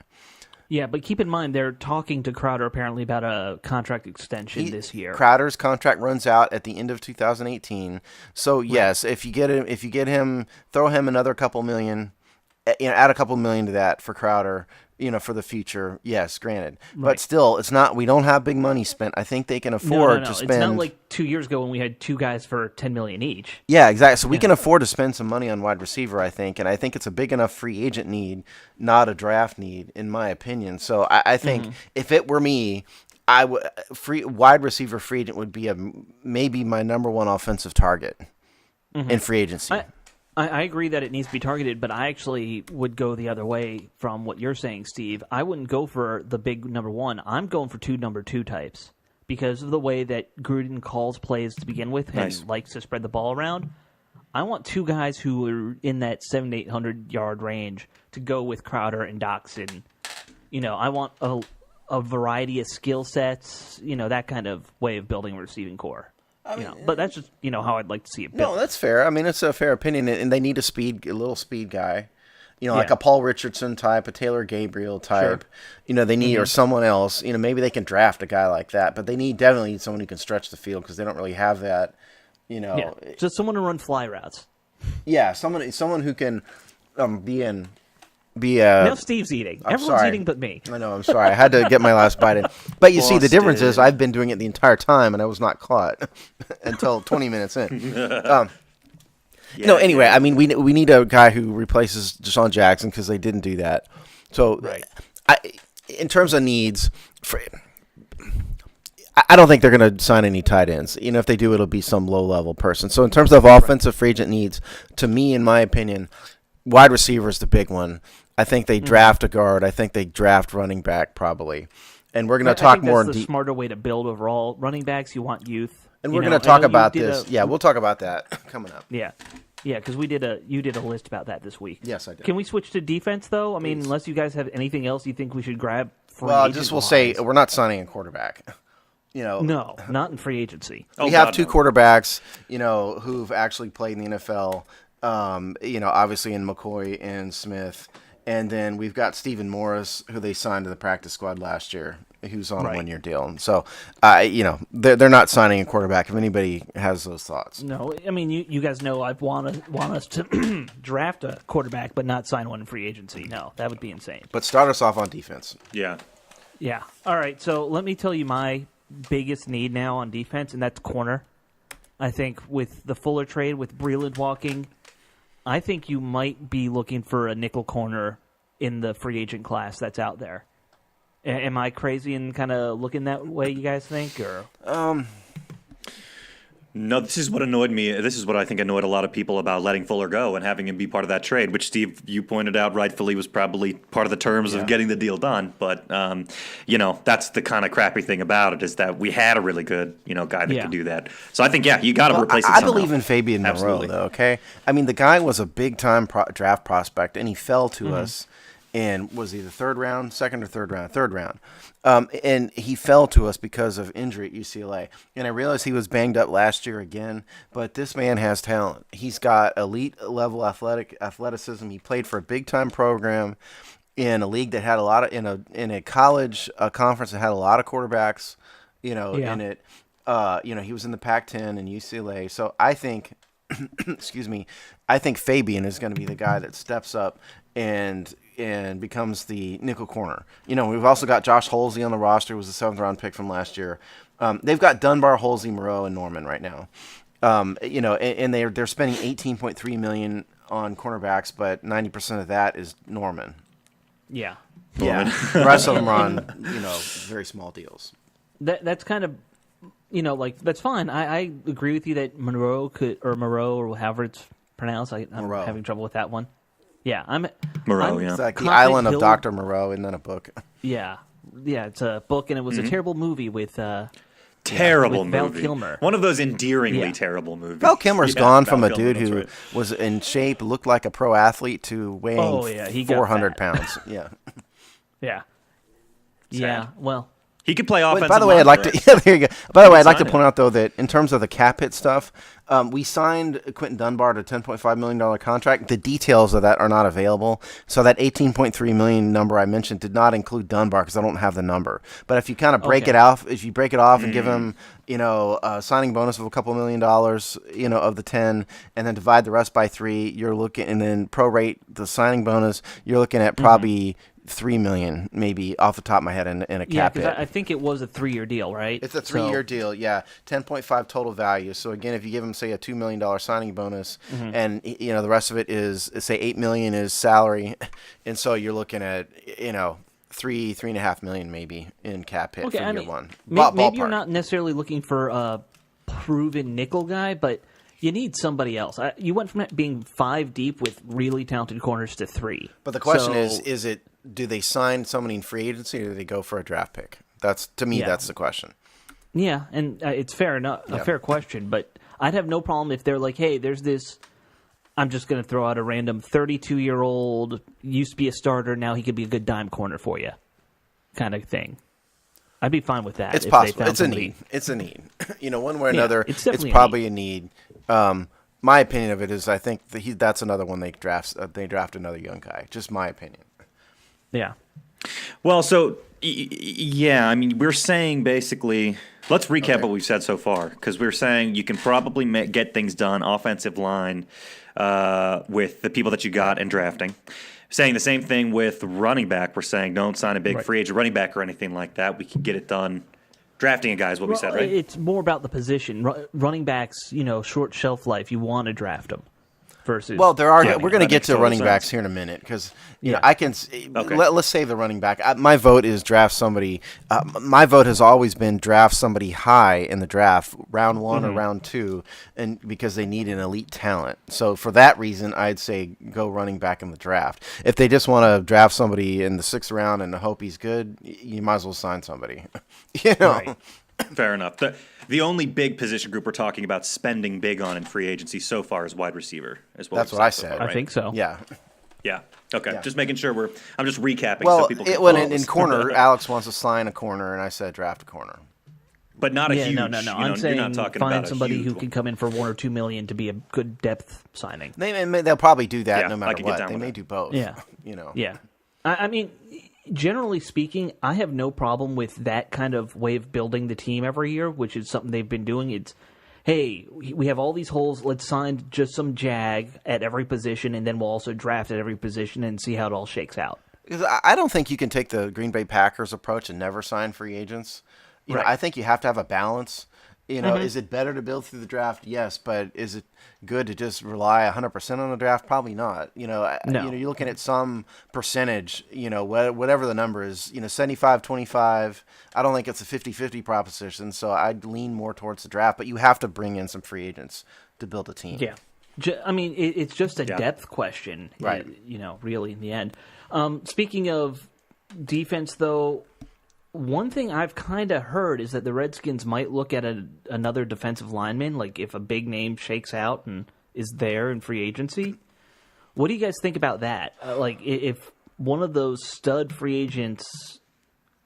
Yeah, but keep in mind they're talking to Crowder apparently about a contract extension this year. Crowder's contract runs out at the end of 2018. So yes, if you get him, throw him another couple million, add a couple million to that for Crowder, for the future. Yes, granted, but still, it's not. We don't have big money spent. I think they can afford to spend. It's not like 2 years ago when we had two guys for $10 million each. Yeah, exactly. So we can afford to spend some money on wide receiver, I think, and I think it's a big enough free agent need, not a draft need, in my opinion. So I think if it were me, I would wide receiver free agent would be maybe my number one offensive target in free agency. I agree that it needs to be targeted, but I actually would go the other way from what you're saying, Steve. I wouldn't go for the big number one. I'm going for 2 number 2 types because of the way that Gruden calls plays to begin with Nice. and likes to spread the ball around. I want 2 guys who are in that 700 to 800 yard range to go with Crowder and Doxson. I want a variety of skill sets, that kind of way of building a receiving core. But that's just how I'd like to see it built. No, that's fair. I mean, it's a fair opinion, and they need a little speed guy. Like a Paul Richardson type, a Taylor Gabriel type. Sure. They need or someone else. Maybe they can draft a guy like that, but they definitely need someone who can stretch the field because they don't really have that. Yeah, just someone to run fly routes. Yeah, someone who can be in. Now Steve's eating. I'm Everyone's sorry. eating but me. I know. I'm sorry. I had to get my last bite in. But you see, the difference is Busted. I've been doing it the entire time, and I was not caught until 20 minutes in. Anyway, I mean, we need a guy who replaces Deshaun Jackson because they didn't do that. So, in terms of needs, I don't think they're going to sign any tight ends. If they do, it'll be some low-level person. So, in terms of offensive free agent needs, to me, in my opinion, wide receiver is the big one. I think they draft a guard. I think they draft running back probably. And we're going to talk more in That's the smarter way to build overall. Running backs, you want youth. And we're going to talk about this. Yeah, we'll talk about that coming up. Yeah, because you did a list about that this week. Yes, I did. Can we switch to defense though? I mean, unless you guys have anything else you think we should grab. Well, just we'll say we're not signing a quarterback. No, not in free agency. Oh, We have God, 2 no. quarterbacks, who've actually played in the NFL. Obviously in McCoy and Smith, and then we've got Stephen Morris, who they signed to the practice squad last year, who's on a Right. 1-year deal. And so, they're not signing a quarterback. If anybody has those thoughts, No, I mean you guys know I want us to draft a quarterback, but not sign one in free agency. No, that would be insane. but start us off on defense. Yeah. Yeah. All right. So let me tell you my biggest need now on defense, and that's corner. I think with the Fuller trade, with Breland walking, I think you might be looking for a nickel corner in the free agent class that's out there. Am I crazy and kind of looking that way, you guys think? Or No, this is what annoyed me. This is what I think annoyed a lot of people about letting Fuller go and having him be part of that trade, which, Steve, you pointed out rightfully was probably part of the terms of getting the deal done. But, that's the kind of crappy thing about it is that we had a really good, guy that could do that. So I think, you got to replace it I somehow. believe in Fabian Absolutely. Moreau, though, okay? I mean, the guy was a big-time draft prospect, and he fell to us in, was he the third round, second or third round? Third round. And he fell to us because of injury at UCLA. And I realized he was banged up last year again, but this man has talent. He's got elite-level athleticism. He played for a big-time program in a league that had a lot of, in a college conference that had a lot of quarterbacks, in it. He was in the Pac-10 and UCLA. So I think, excuse me, I think Fabian is going to be the guy that steps up and becomes the nickel corner. We've also got Josh Holsey on the roster, who was a 7th round pick from last year. They've got Dunbar, Holsey, Moreau, and Norman right now. And they're spending $18.3 million on cornerbacks, but 90% of that is Norman. Yeah. Yeah, the rest of them are on very small deals. That's kind of, like, that's fine. I agree with you that Moreau or however it's pronounced. I'm Moreau. having trouble with that one. Yeah, Moreau, yeah. It's like the confident Island of he'll- Dr. Moreau, and then a book. Yeah, it's a book, and it was a terrible movie with Terrible with Val movie. Kilmer. One of those endearingly Yeah. terrible movies. Val Kilmer's Yeah, gone Val from a Kilmer, dude that's who right. was in shape, looked like a pro athlete, to weighing Oh, yeah, he got 400 fat. pounds. Yeah. Yeah. Yeah, well, He could play offensive By the way, line I'd like for to. us. Yeah, there you go. By the way, I'd like to sign point him. out though that in terms of the cap hit stuff, we signed Quentin Dunbar to a $10.5 million contract. The details of that are not available. So that $18.3 million number I mentioned did not include Dunbar because I don't have the number. But if you kind of break Okay. it off, if you break it off and give him, a signing bonus of a couple $1 million, of the 10, and then divide the rest by 3, you're looking, and then prorate the signing bonus, you're looking at probably $3 million, maybe off the top of my head in a yeah, cap because hit. I think it was a 3-year deal, right? It's a 3-year deal, yeah. 10.5 total value. So again, if you give him say a $2 million signing bonus, and the rest of it is say $8 million is salary, and so you're looking at $3.5 million maybe in cap hit for year one. Maybe you're Ballpark. not necessarily looking for a proven nickel guy, but you need somebody else. You went from being 5 deep with really talented corners to 3. But the question So- is it do they sign somebody in free agency or do they go for a draft pick? That's to me Yeah. that's the question. Yeah, and it's fair enough, a Yeah. fair question, but I'd have no problem if they're like, hey, there's this. I'm just going to throw out a random 32-year-old, used to be a starter, now he could be a good dime corner for you, kind of thing. I'd be fine with that. It's if possible. They found It's a somebody. need. It's a need. One way or Yeah, another, it's it's definitely a probably a need. My opinion of it is I think that's another one they draft another young guy. Just my opinion. Yeah. Well, so yeah, I mean, we're saying basically. Let's recap what we've said so far, because we're saying you can probably get things done offensive line with the people that you got and drafting. Saying the same thing with running back. We're saying don't sign a big free agent running back or anything like that. We can get it done drafting a guy is what we said, right? It's more about the position. Running backs, short shelf life. You want to draft them versus. Well, there are. Yeah, We're going to that get makes to total running sense. backs here in a minute because Yeah. I can. Okay. Let's save the running back. My vote is draft somebody. My vote has always been draft somebody high in the draft, round 1 or round 2, and because they need an elite talent. So for that reason, I'd say go running back in the draft. If they just want to draft somebody in the 6th round and hope he's good, you might as well sign somebody. Right. Fair enough. The only big position group we're talking about spending big on in free agency so far is wide receiver. Is what That's we've what I so said. far, I right? think so. Yeah. Yeah. Okay. Yeah. Just making sure I'm just recapping Well, so people can in corner, Alex wants to sign a corner, and I said draft a corner. but not a Yeah, huge. no. You know, I'm you're saying not talking find about somebody a huge who one. can come in for $1 or $2 million to be a good depth signing. They'll probably do that Yeah, no I matter could get what. down They with may that. do both. Yeah. Yeah. I mean, generally speaking, I have no problem with that kind of way of building the team every year, which is something they've been doing. It's, hey, we have all these holes. Let's sign just some jag at every position, and then we'll also draft at every position and see how it all shakes out. Because I don't think you can take the Green Bay Packers approach and never sign free agents. You know, Right. I think you have to have a balance. Is it better to build through the draft? Yes, but is it good to just rely 100% on the draft? Probably not. No. You're looking at some percentage, whatever the number is, 75-25. I don't think it's a 50-50 proposition, so I'd lean more towards the draft, but you have to bring in some free agents to build a team. Yeah. I mean, it's just a Yeah. depth question, Right. really, in the end. Speaking of defense, though, one thing I've kind of heard is that the Redskins might look at another defensive lineman, like if a big name shakes out and is there in free agency. What do you guys think about that? If one of those stud free agents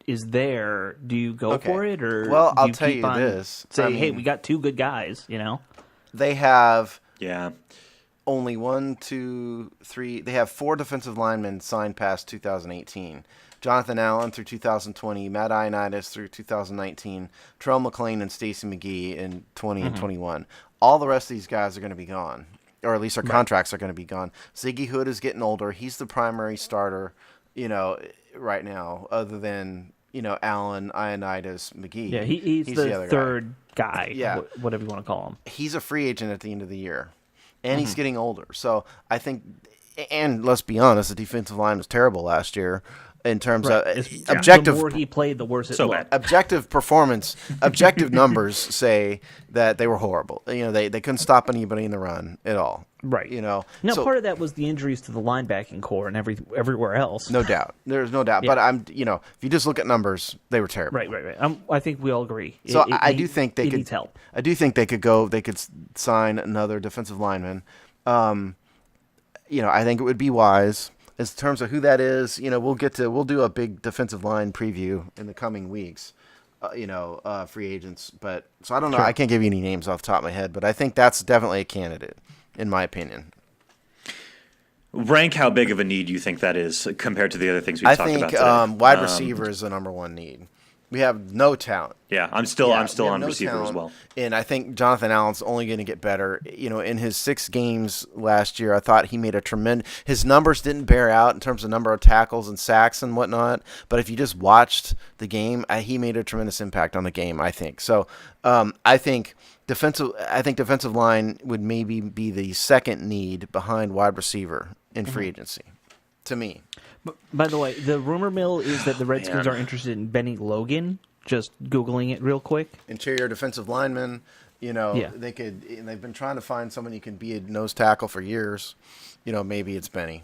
is there, do you go Okay. for it, or Well, do I'll you tell keep you on, this. Say, I hey, mean- we got 2 good guys, They have Yeah. only 1, 2, 3. They have 4 defensive linemen signed past 2018. Jonathan Allen through 2020, Matt Ioannidis through 2019, Terrell McLean and Stacey McGee in 20 and 21. All the rest of these guys are going to be gone, or at least their contracts are going to be gone. Ziggy Hood is getting older. He's the primary starter, right now, other than Allen, Ioannidis, McGee. Yeah, he's the other third guy. Yeah. Whatever you want to call him. He's a free agent at the end of the year, and he's getting older. So I think, and let's be honest, the defensive line was terrible last year in terms of objective. The more he played, the worse it So looked. bad. Objective performance, objective numbers say that they were horrible. They couldn't stop anybody in the run at all. Right. Now, part of that was the injuries to the linebacking core and everywhere else. no doubt. There's no doubt. Yeah. But if you just look at numbers, they were terrible. Right. I think we all agree. So I do think they it could. needs help. I do think they could go. They could sign another defensive lineman. I think it would be wise. In terms of who that is, we'll do a big defensive line preview in the coming weeks. Free agents. But so I don't know. Sure. I can't give you any names off the top of my head, but I think that's definitely a candidate, in my opinion. Rank how big of a need you think that is compared to the other things we've talked about today. I think wide receiver is the number one need. We have no talent. Yeah, I'm still we on have no receiver talent, as well. And I think Jonathan Allen's only going to get better. In his 6 games last year, I thought he made a tremendous. His numbers didn't bear out in terms of number of tackles and sacks and whatnot. But if you just watched the game, he made a tremendous impact on the game, I think. So I think defensive line would maybe be the second need behind wide receiver in free agency, to me. By the way, the rumor mill is that the Redskins are interested in Benny Logan. Just Googling it real quick. Interior defensive lineman, Yeah. they could. And they've been trying to find someone who can be a nose tackle for years. Maybe it's Benny.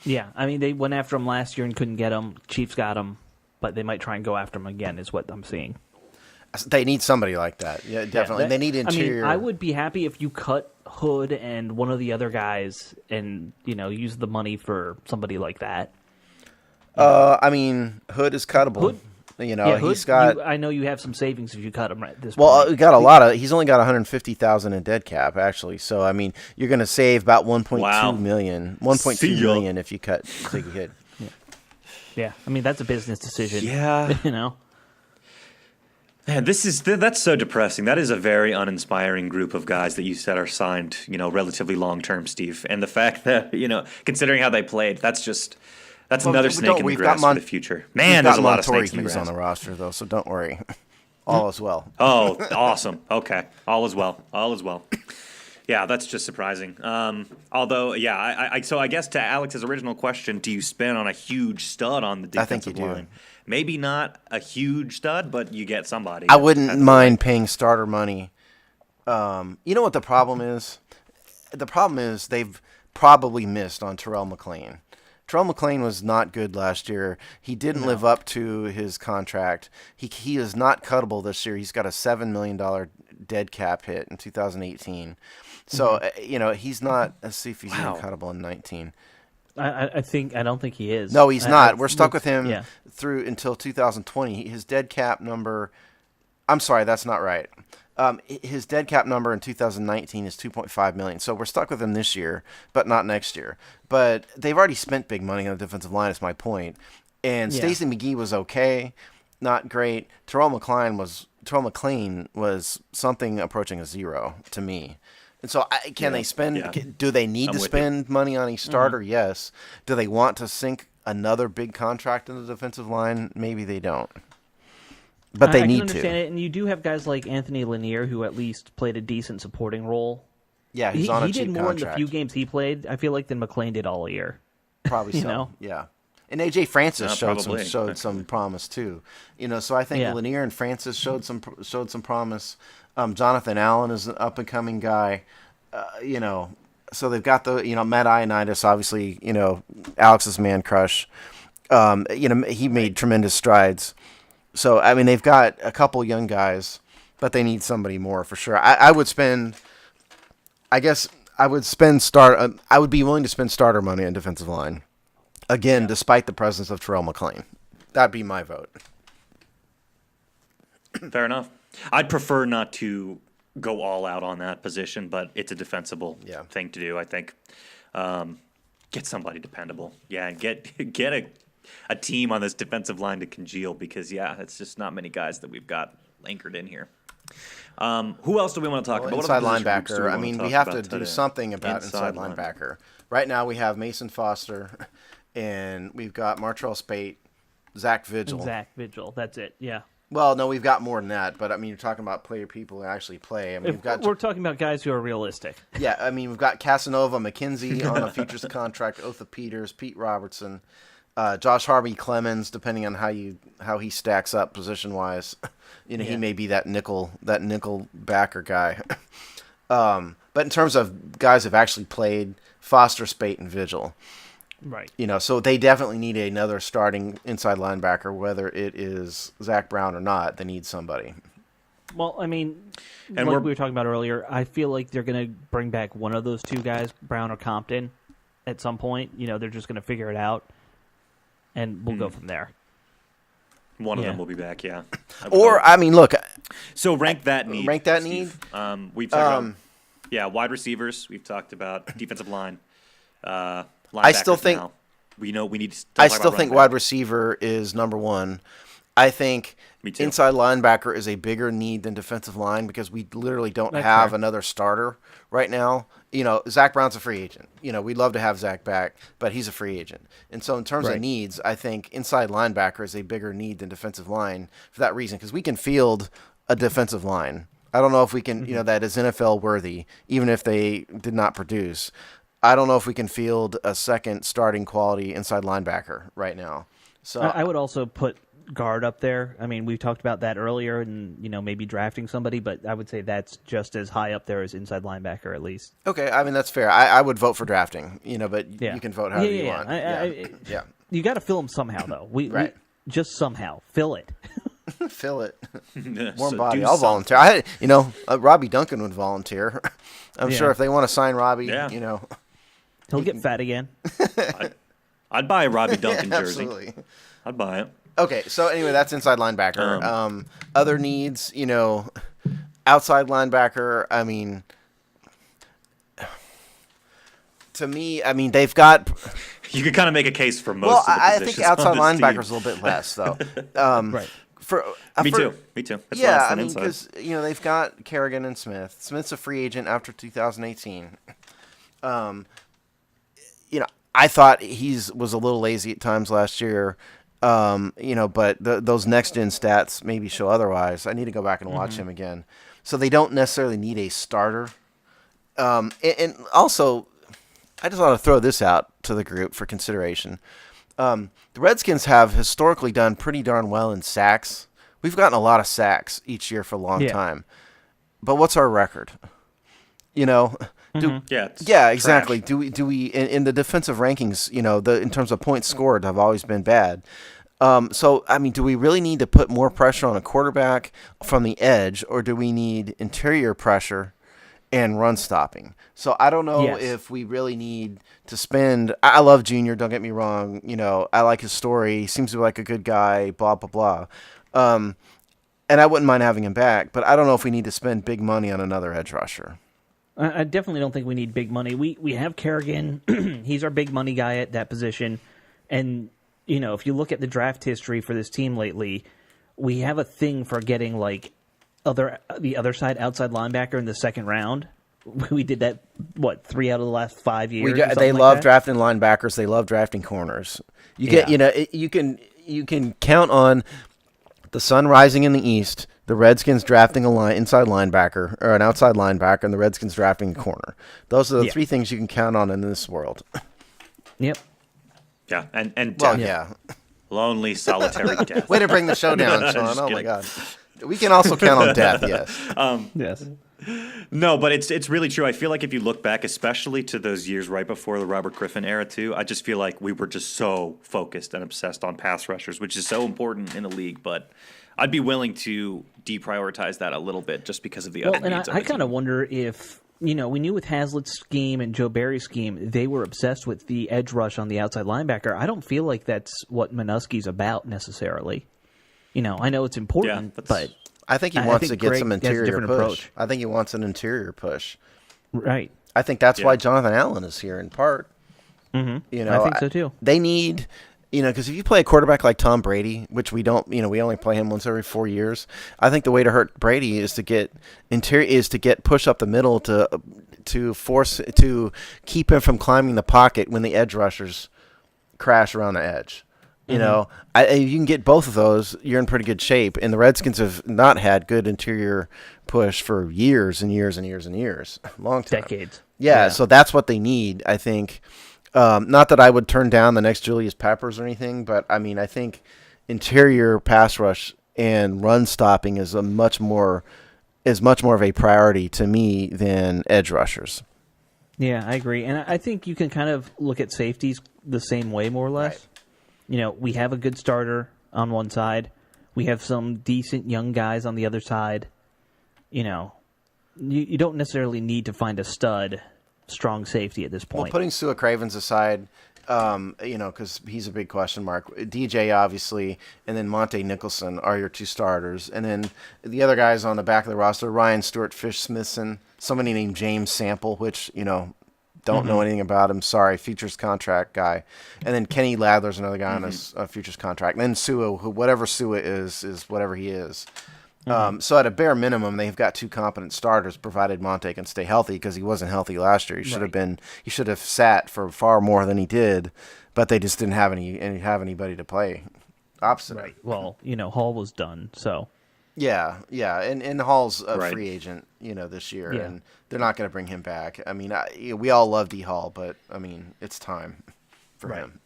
Yeah, I mean, they went after him last year and couldn't get him. Chiefs got him, but they might try and go after him again, is what I'm seeing. They need somebody like that. Yeah, definitely. Yeah, They need interior. I would be happy if you cut Hood and one of the other guys and, use the money for somebody like that. Hood is cuttable. Hood? Hood, he's got. I know you have some savings if you cut him right this Well, point. we got a lot of. He's only got 150,000 in dead cap, actually. So you're going to save about 1.2 Wow. million, See 1.2 ya. million if you cut Ziggy Hood. Yeah, that's a business decision. Yeah. Man, that's so depressing. That is a very uninspiring group of guys that you said are signed, relatively long term, Steve. And the fact that, considering how they played, that's another snake in the grass for the future. Man, there's a lot of snakes in the grass. on the roster, though, so don't worry. All is well. Oh, awesome. Okay. All is well. Yeah, that's just surprising. Although, yeah, so I guess to Alex's original question, do you spend on a huge stud on the I think you defensive do. line? Maybe not a huge stud, but you get somebody. I wouldn't mind paying starter money. You know what the problem is? The problem is they've probably missed on Terrell McClain. Terrell McClain was not good last year. He didn't live up to his contract. He is not cuttable this year. He's got a $7 million dead cap hit in 2018. So, he's not. Let's see if he's even cuttable in 19. I don't think he is. No, he's not. We're stuck with him yeah. through until 2020. His dead cap number. I'm sorry, that's not right. His dead cap number in 2019 is 2.5 million. So we're stuck with him this year, but not next year. But they've already spent big money on the defensive line. Is my point. And Yeah. Stacey McGee was okay, not great. Terrell McClain was something approaching a zero to me. And so, can they spend? Yeah. Do they need I'm to with spend money on a starter? Yes. Do they want to sink another big contract in the defensive line? Maybe they don't. But they I need can understand to. it, and you do have guys like Anthony Lanier who at least played a decent supporting role. Yeah, he's on a he cheap did more in contract. the few games he played, I feel like, than McClain did all year. Probably you so. know? Yeah. And AJ Francis showed probably. some promise too. So I think Yeah. Lanier and Francis showed some promise. Jonathan Allen is an up and coming guy. So they've got the Matt Ioannidis, obviously, Alex's man crush. He made tremendous strides. So they've got a couple young guys, but they need somebody more for sure. I would spend. I guess I would I would be willing to spend starter money on defensive line. Again, despite the presence of Terrell McClain. That'd be my vote. Fair enough. I'd prefer not to go all out on that position, but it's a defensible thing to do, I think. Get somebody dependable. Yeah, and get a team on this defensive line to congeal because, it's just not many guys that we've got anchored in here. Who else do we want to talk about? What Inside other position groups do linebacker. want We talk have about to do today? something about inside linebacker. linebacker. Right now we have Mason Foster, and we've got Martrell Spate, Zach Vigil. Zach Vigil. That's it. Yeah. Well, no, we've got more than that, but I mean, you're talking about people who actually play. I mean, We're talking about guys who are realistic. yeah, I mean, we've got Casanova McKenzie on a futures contract, Otha Peters, Pete Robertson, Josh Harvey Clemens, depending on how he stacks up position wise. He may be that nickel backer guy. But in terms of guys who've actually played, Foster, Spate, and Vigil. Right. So they definitely need another starting inside linebacker, whether it is Zach Brown or not. They need somebody. Well, I mean, And like we were talking about earlier, I feel like they're going to bring back one of those two guys, Brown or Compton, at some point. They're just going to figure it out, and we'll go from there. One of Yeah. them will be back, yeah. Or, I mean, look. So rank that need. Steve. We've talked about, wide receivers. We've talked about defensive line. I still think now. We need to. I still think wide receiver is number one. I think Me too. inside linebacker is a bigger need than defensive line because we literally don't That's have fair. another starter right now. Zach Brown's a free agent. We'd love to have Zach back, but he's a free agent. And so in terms of Right. needs, I think inside linebacker is a bigger need than defensive line for that reason because we can field a defensive line. I don't know if we can, that is NFL worthy, even if they did not produce. I don't know if we can field a second starting quality inside linebacker right now. So I would also put guard up there. I mean, we talked about that earlier, and maybe drafting somebody, but I would say that's just as high up there as inside linebacker, at least. okay, I mean that's fair. I would vote for drafting, but Yeah. you can vote however you want. Yeah. You got to fill them somehow, though. We just somehow fill it. Fill it. Warm Warm body. I'll volunteer. Robbie Duncan would volunteer. I'm Yeah. sure if they want to sign Robbie, Yeah. He'll get fat again. I'd buy a Robbie Duncan jersey. Absolutely. I'd buy it. Okay, so anyway, that's inside linebacker. Other needs, outside linebacker. I mean, to me, they've got. You could kind of make a case for most Well, of the I positions think outside on this linebacker team. is a little bit less, though. Right. Me too. That's why Yeah, it's I an mean, inside. because they've got Kerrigan and Smith. Smith's a free agent after 2018. I thought was a little lazy at times last year. But those next gen stats maybe show otherwise. I need to go back and watch him again. So they don't necessarily need a starter. And also, I just want to throw this out to the group for consideration. The Redskins have historically done pretty darn well in sacks. We've gotten a lot of sacks each year for a long time. But what's our record? Yeah, it's Yeah, exactly. trash. Do we in the defensive rankings? In terms of points scored, have always been bad. So I mean, do we really need to put more pressure on a quarterback from the edge, or do we need interior pressure and run stopping? So I don't know Yes. if we really need to spend. I love Junior. Don't get me wrong. I like his story. He seems to be like a good guy. Blah blah blah. And I wouldn't mind having him back, but I don't know if we need to spend big money on another edge rusher. I definitely don't think we need big money. We have Kerrigan. He's our big money guy at that position. And, if you look at the draft history for this team lately, we have a thing for getting, the other side outside linebacker in the second round. We did that, 3 out of the last 5 years? They love drafting linebackers. They love drafting corners. You get, Yeah. you can count on the sun rising in the east, the Redskins drafting inside linebacker or an outside linebacker, and the Redskins drafting a corner. Those are the three things you can count on in this world. Yep. Yeah, and Well, death. yeah. Lonely, solitary death. Way to bring the show down, Just Sean. Oh my kidding. God. We can also count on death. Yes. Yes. No, but it's really true. I feel like if you look back, especially to those years right before the Robert Griffin era too, I just feel like we were just so focused and obsessed on pass rushers, which is so important in the league. But I'd be willing to deprioritize that a little bit just because of the Well, other and needs. I kind of wonder if, we knew with Hazlitt's scheme and Joe Barry's scheme, they were obsessed with the edge rush on the outside linebacker. I don't feel like that's what Minuski's about necessarily. I know it's important, but I think he I wants think to get Greg some has a interior different push. approach. I think he wants an interior push. right. I think that's Yeah. why Jonathan Allen is here in part. Mm-hmm. I think so too. They need, because if you play a quarterback like Tom Brady, which we don't, we only play him once every 4 years. I think the way to hurt Brady is to get push up the middle to keep him from climbing the pocket when the edge rushers crash around the edge. You know, if you can get both of those, you're in pretty good shape. And the Redskins have not had good interior push for years and years and years and years, long time, Decades. Yeah, so that's what they need, I think. Not that I would turn down the next Julius Peppers or anything, but I mean, I think interior pass rush and run stopping is much more of a priority to me than edge rushers. Yeah, I agree. And I think you can kind of look at safeties the same way, more or less. Right. You know, we have a good starter on one side. We have some decent young guys on the other side. You know, you don't necessarily need to find a stud strong safety at this point. Well, putting Sua Cravens aside, you know, because he's a big question mark. DJ, obviously, and then Monte Nicholson are your two starters. And then the other guys on the back of the roster, Ryan Stewart Fish-Smithson, somebody named James Sample, which, you know, don't know anything about him. Sorry, futures contract guy. And then Kenny Ladler's another guy on a futures contract. And then Sua, whatever Sua is whatever he is. So at a bare minimum, they've got two competent starters, provided Monte can stay healthy, because he wasn't healthy last year. He should have sat for far more than he did, but they just didn't have anybody to play opposite. Right. Well, you know, Hall was done, so. Yeah, and Hall's a Right. free agent, you know, this year, Yeah. and they're not going to bring him back. I mean, we all love D Hall, but I mean, it's time for him.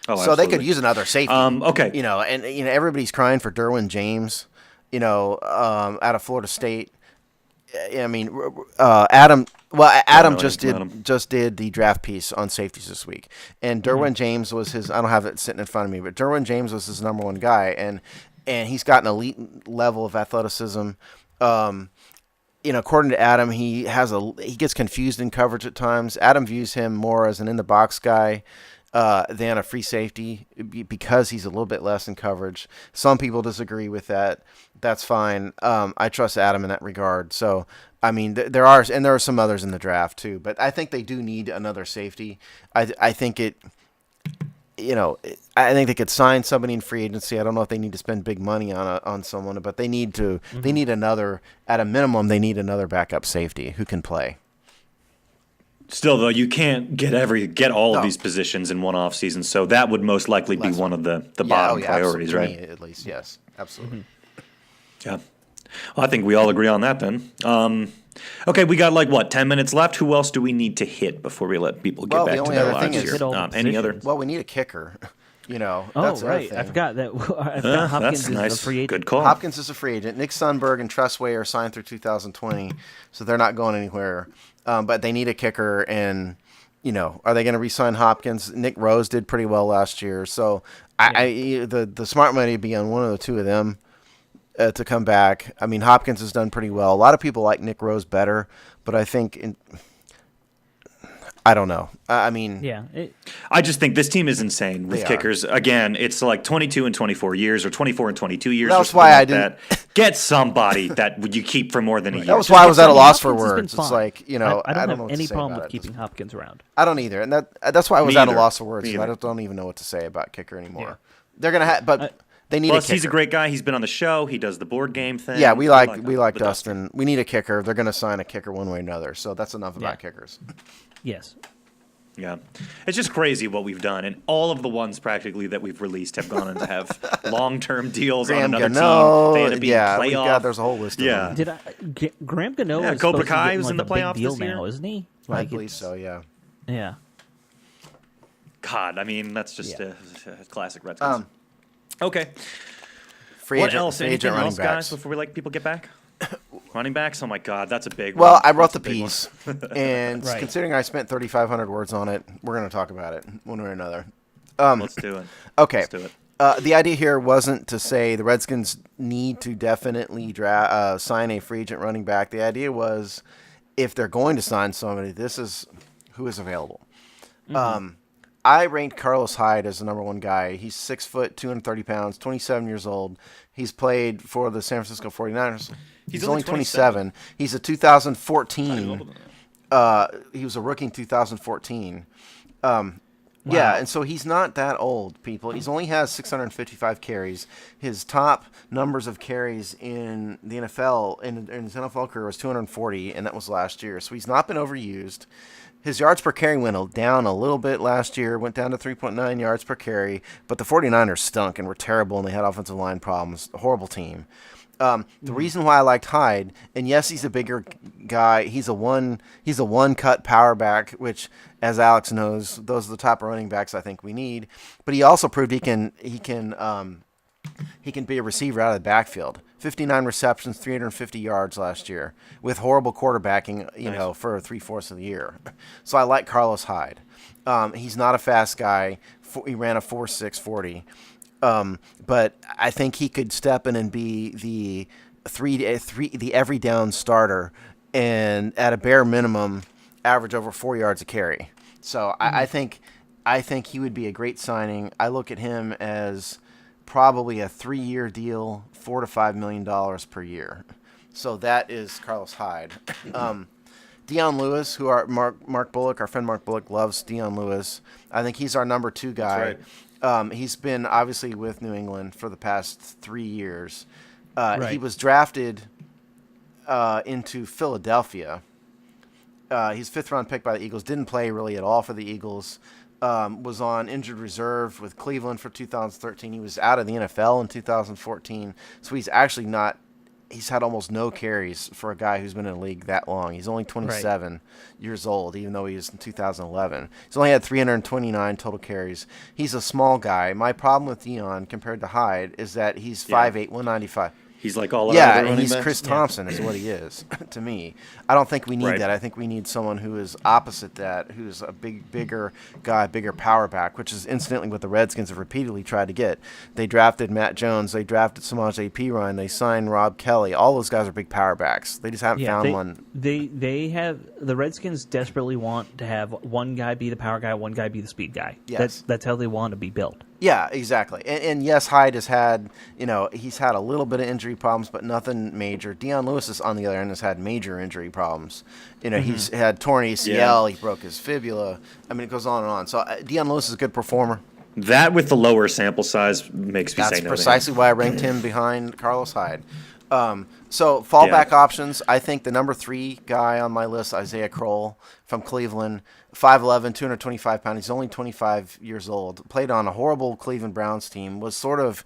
Oh, So they could absolutely. use another safety. Okay. You know, and you know everybody's crying for Derwin James. You know, out of Florida State. I mean, Adam. Well, Adam know just anything about him. did the draft piece on safeties this week, and Derwin James was his. I don't have it sitting in front of me, but Derwin James was his number one guy, and he's got an elite level of athleticism. You know, according to Adam, he gets confused in coverage at times. Adam views him more as an in the box guy than a free safety, because he's a little bit less in coverage. Some people disagree with that. That's fine. I trust Adam in that regard. So, I mean, there are some others in the draft too, but I think they do need another safety. I think I think they could sign somebody in free agency. I don't know if they need to spend big money on someone, but they need to. They need another, at a minimum, they need another backup safety who can play. Still, though, you can't get all of these positions in one off season, so that would most likely be one of the bottom priorities, absolutely. right? To me, at least, yes, absolutely. Yeah. Well, I think we all agree on that then. Okay, we got 10 minutes left. Who else do we need to hit before we let people get Well, back the to only their other thing lives is- here? Hit all the Any other? positions. Well, we need a kicker. You know, Oh, that's the other right. I thing. forgot that. I forgot Hopkins That's is nice. a free agent. Good call. Hopkins is a free agent. Nick Sundberg and Tressway are signed through 2020, so they're not going anywhere. But they need a kicker, and you know, are they going to re-sign Hopkins? Nick Rose did pretty well last year, so the smart money would be on one of the two of them to come back. I mean, Hopkins has done pretty well. A lot of people like Nick Rose better, but I think I don't know. I mean, Yeah. I just think this team is insane with They are. kickers. Again, it's like 22 and 24 years or 24 and 22 years. That's or why something I like that. Get somebody that you keep for more than a year. that was Just why I get was at a somebody- loss for Hopkins has been words. It's fine. like, you know, I I don't know have what any to say problem about with it. keeping Hopkins around. I don't either, and that's why I was Me at a either. loss for words. Me 'Cause I either. don't even know what to say about kicker anymore. They're gonna but they need Plus, a kicker. he's a great guy. He's been on the show. He does the board game thing. Yeah, we like the Dustin. We need a kicker. They're gonna sign a kicker one way or another. So that's enough about kickers. Yes. Yeah. It's just crazy what we've done. And all of the ones practically that we've released have gone on to have long-term deals on Graham another Gano, team. They end up being we playoff. got there's a whole list of Yeah. them. Did Graham Gano Yeah, is Cobra supposed to be Kai getting, was like, in the a big playoffs deal this year. now, isn't he? I Like, believe it's- so. Yeah. Yeah. God, I mean, that's just Yeah. a classic Redskins. Okay. Free What agent, else? free Anything agent running else, guys, backs. before we let people get back? Running backs? Oh, my God, that's a big Well, one. I wrote That's the a big one. piece, and Right. considering I spent 3,500 words on it, we're going to talk about it one way or another. Let's do it. Okay. Let's do it. The idea here wasn't to say the Redskins need to definitely sign a free agent running back. The idea was, if they're going to sign somebody, this is who is available. I ranked Carlos Hyde as the number one guy. He's 6 foot, 230 pounds, 27 years old. He's played for the San Francisco 49ers. He's only 27. He's a 2014. He was a rookie in 2014. Yeah, and so he's not that old, people. He's only has 655 carries. His top numbers of carries in the NFL in his NFL career was 240, and that was last year. So he's not been overused. His yards per carry went down a little bit last year, went down to 3.9 yards per carry, but the 49ers stunk and were terrible, and they had offensive line problems. A horrible team. The reason why I liked Hyde, and yes, he's a bigger guy. He's a one-cut power back, which, as Alex knows, those are the type of running backs I think we need. But he also proved he can be a receiver out of the backfield. 59 receptions, 350 yards last year, with horrible quarterbacking, for 3/4 of the year. So I like Carlos Hyde. He's not a fast guy. He ran a 4.6 40. But I think he could step in and be the every down starter, and at a bare minimum, average over 4 yards a carry. So I think he would be a great signing. I look at him as probably a 3-year deal, $4 to $5 million per year. So that is Carlos Hyde. Dion Lewis, who our friend Mark Bullock loves Dion Lewis. I think he's our number 2 guy. That's right. He's been obviously with New England for the past 3 years. Right. He was drafted into Philadelphia. He's 5th-round pick by the Eagles. Didn't play really at all for the Eagles. Was on injured reserve with Cleveland for 2013. He was out of the NFL in 2014. So he's actually not – he's had almost no carries for a guy who's been in the league that long. He's only 27 years old, even though he was in 2011. He's only had 329 total carries. He's a small guy. My problem with Dion compared to Hyde is that he's 5'8", 195. He's like all yeah, other and he's running Chris backs? Thompson is what he is to me. I don't think we need Right. that. I think we need someone who is opposite that, who's a bigger guy, bigger power back, which is incidentally what the Redskins have repeatedly tried to get. They drafted Matt Jones. They drafted Samaje Perine. They signed Rob Kelly. All those guys are big power backs. They just haven't found one. The Redskins desperately want to have one guy be the power guy, one guy be the speed guy. Yes. That's how they want to be built. Yeah, exactly. And yes, Hyde has had, he's had a little bit of injury problems, but nothing major. Dion Lewis, on the other hand, has had major injury problems. He's had torn ACL, he broke his fibula. I mean, it goes on and on. So Dion Lewis is a good performer. That with the lower sample size makes me That's say no. precisely why I ranked him behind Carlos Hyde. So fallback options, I think the number 3 guy on my list, Isaiah Kroll from Cleveland, 5'11", 225 pounds. He's only 25 years old. Played on a horrible Cleveland Browns team. Was sort of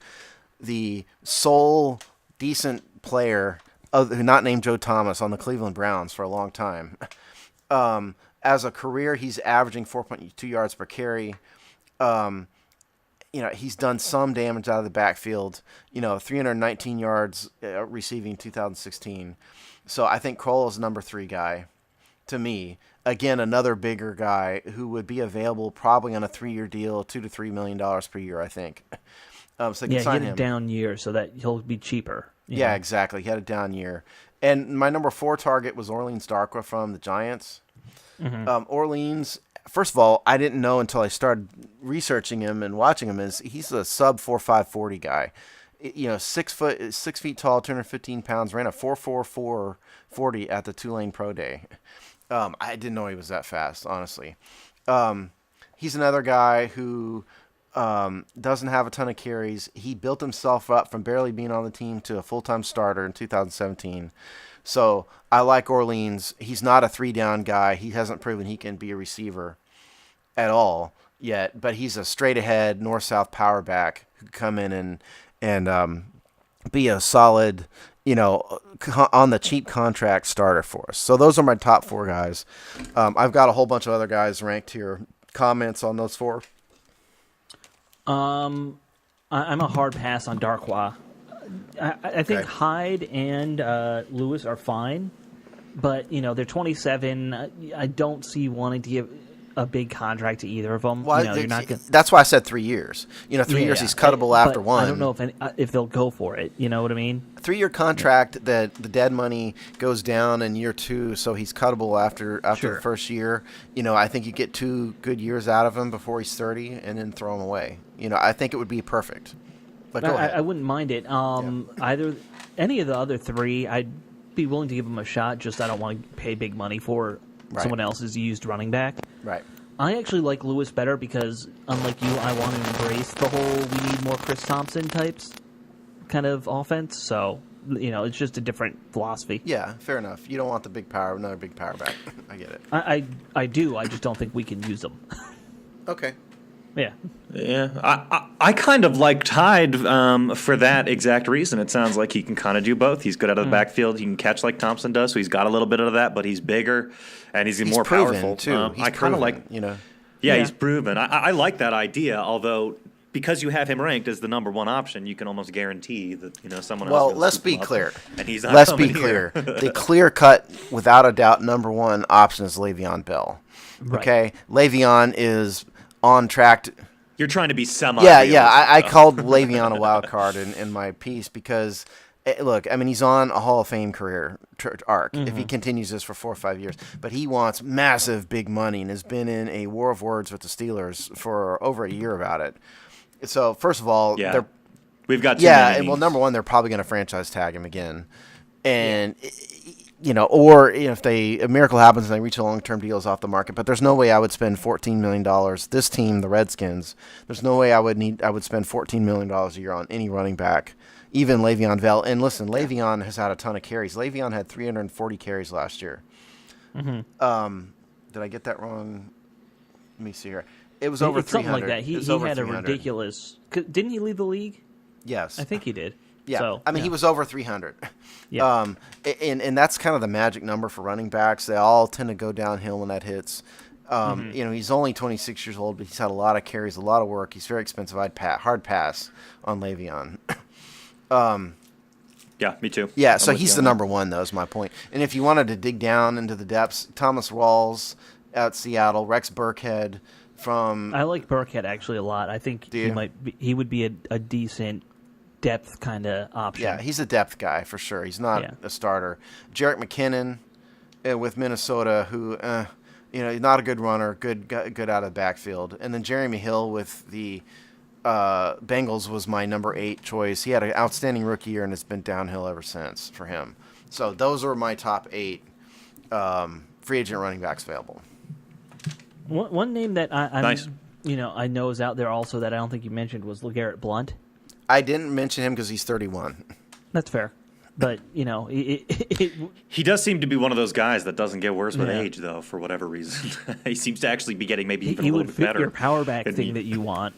the sole decent player, not named Joe Thomas, on the Cleveland Browns for a long time. As a career, he's averaging 4.2 yards per carry. He's done some damage out of the backfield. 319 yards receiving in 2016. So I think Kroll is number 3 guy to me. Again, another bigger guy who would be available probably on a 3-year deal, $2 to $3 million per year, I think. So they can He sign had a him. down year so that he'll be cheaper. Yeah, exactly. He had a down year. And my number 4 target was Orleans Darkwa from the Giants. Orleans, first of all, I didn't know until I started researching him and watching him, he's a sub 4.5 40 guy. 6 feet tall, 215 pounds, ran a 4.44 40 at the Tulane Pro Day. I didn't know he was that fast, honestly. He's another guy who doesn't have a ton of carries. He built himself up from barely being on the team to a full-time starter in 2017. So I like Orleans. He's not a 3-down guy. He hasn't proven he can be a receiver at all yet, but he's a straight-ahead north-south power back who can come in and be a solid, on the cheap contract starter for us. So those are my top 4 guys. I've got a whole bunch of other guys ranked here. Comments on those 4? I'm a hard pass on Darkwa. I think Okay. Hyde and Lewis are fine, but they're 27. I don't see wanting to give a big contract to either of them. Well, You're not gonna, that's why I said 3 years. 3 years, he's cuttable but after one. I don't know if they'll go for it. You know what I mean? 3-year contract that the dead money goes down in year 2, so he's cuttable after Sure. the first year. I think you get 2 good years out of him before he's 30, and then throw him away. I think it would be perfect. But go ahead. I wouldn't mind it. Any of the other 3, I'd be willing to give them a shot. Just I don't want to pay big money for Right. someone else's used running back. Right. I actually like Lewis better because, unlike you, I want to embrace the whole we need more Chris Thompson types kind of offense. So It's just a different philosophy. Yeah, fair enough. You don't want the big power, another big power back. I get it. I do. I just don't think we can use them. Okay. Yeah. Yeah, I kind of like Hyde for that exact reason. It sounds like he can kind of do both. He's good out of the backfield. He can catch like Thompson does, so he's got a little bit of that, but he's bigger and he's more proven, powerful. too. He's I kind of like, proven. Yeah, he's proven. I like that idea, although because you have him ranked as the number one option, you can almost guarantee that someone else. Well, will let's scoop be him up, clear. and he's not Let's be coming clear. here. The clear cut, without a doubt, number one option is Le'Veon Bell. Right. Okay, Le'Veon is on track. You're trying to be semi. Yeah. I called Le'Veon a wild card in my piece because, look, I mean, he's on a Hall of Fame career arc if he continues this for 4 or 5 years. But he wants massive big money and has been in a war of words with the Steelers for over a year about it. So, first of all, Yeah. We've got too many. well, number one, they're probably going to franchise tag him again. And, or if a miracle happens and they reach a long-term deals off the market, but there's no way I would spend $14 million. This team, the Redskins, there's no way I would spend $14 million a year on any running back, even Le'Veon Bell. And listen, Le'Veon has had a ton of carries. Le'Veon had 340 carries last year. Did I get that wrong? Let me see here. It was over It's 300. something like that. He It was over had a 300. ridiculous. Didn't he leave the league? Yes. I think he did. Yeah, So, I mean, he was over 300. Yeah. And that's kind of the magic number for running backs. They all tend to go downhill when that hits. He's only 26 years old, but he's had a lot of carries, a lot of work. He's very expensive. Hard pass on Le'Veon. Yeah, me too. Yeah, I'm so with he's you the on that. number one, though, is my point. And if you wanted to dig down into the depths, Thomas Rawls out Seattle, Rex Burkhead from I like Burkhead actually a lot. I think Do you? he would be a decent depth kind of option. Yeah, he's a depth guy for sure. He's not Yeah. a starter. Jarek McKinnon with Minnesota, who he's not a good runner, good out of the backfield. And then Jeremy Hill with the Bengals was my number 8 choice. He had an outstanding rookie year, and it's been downhill ever since for him. So those are my top 8 free agent running backs available. One name that I'm Nice. I know is out there also that I don't think you mentioned was LeGarrette Blount. I didn't mention him because he's 31. That's fair, but He does seem to be one of those guys that doesn't get worse with Yeah. age, though, for whatever reason. He seems to actually be getting maybe even he a would little bit fit better. your power back in thing the- that you want.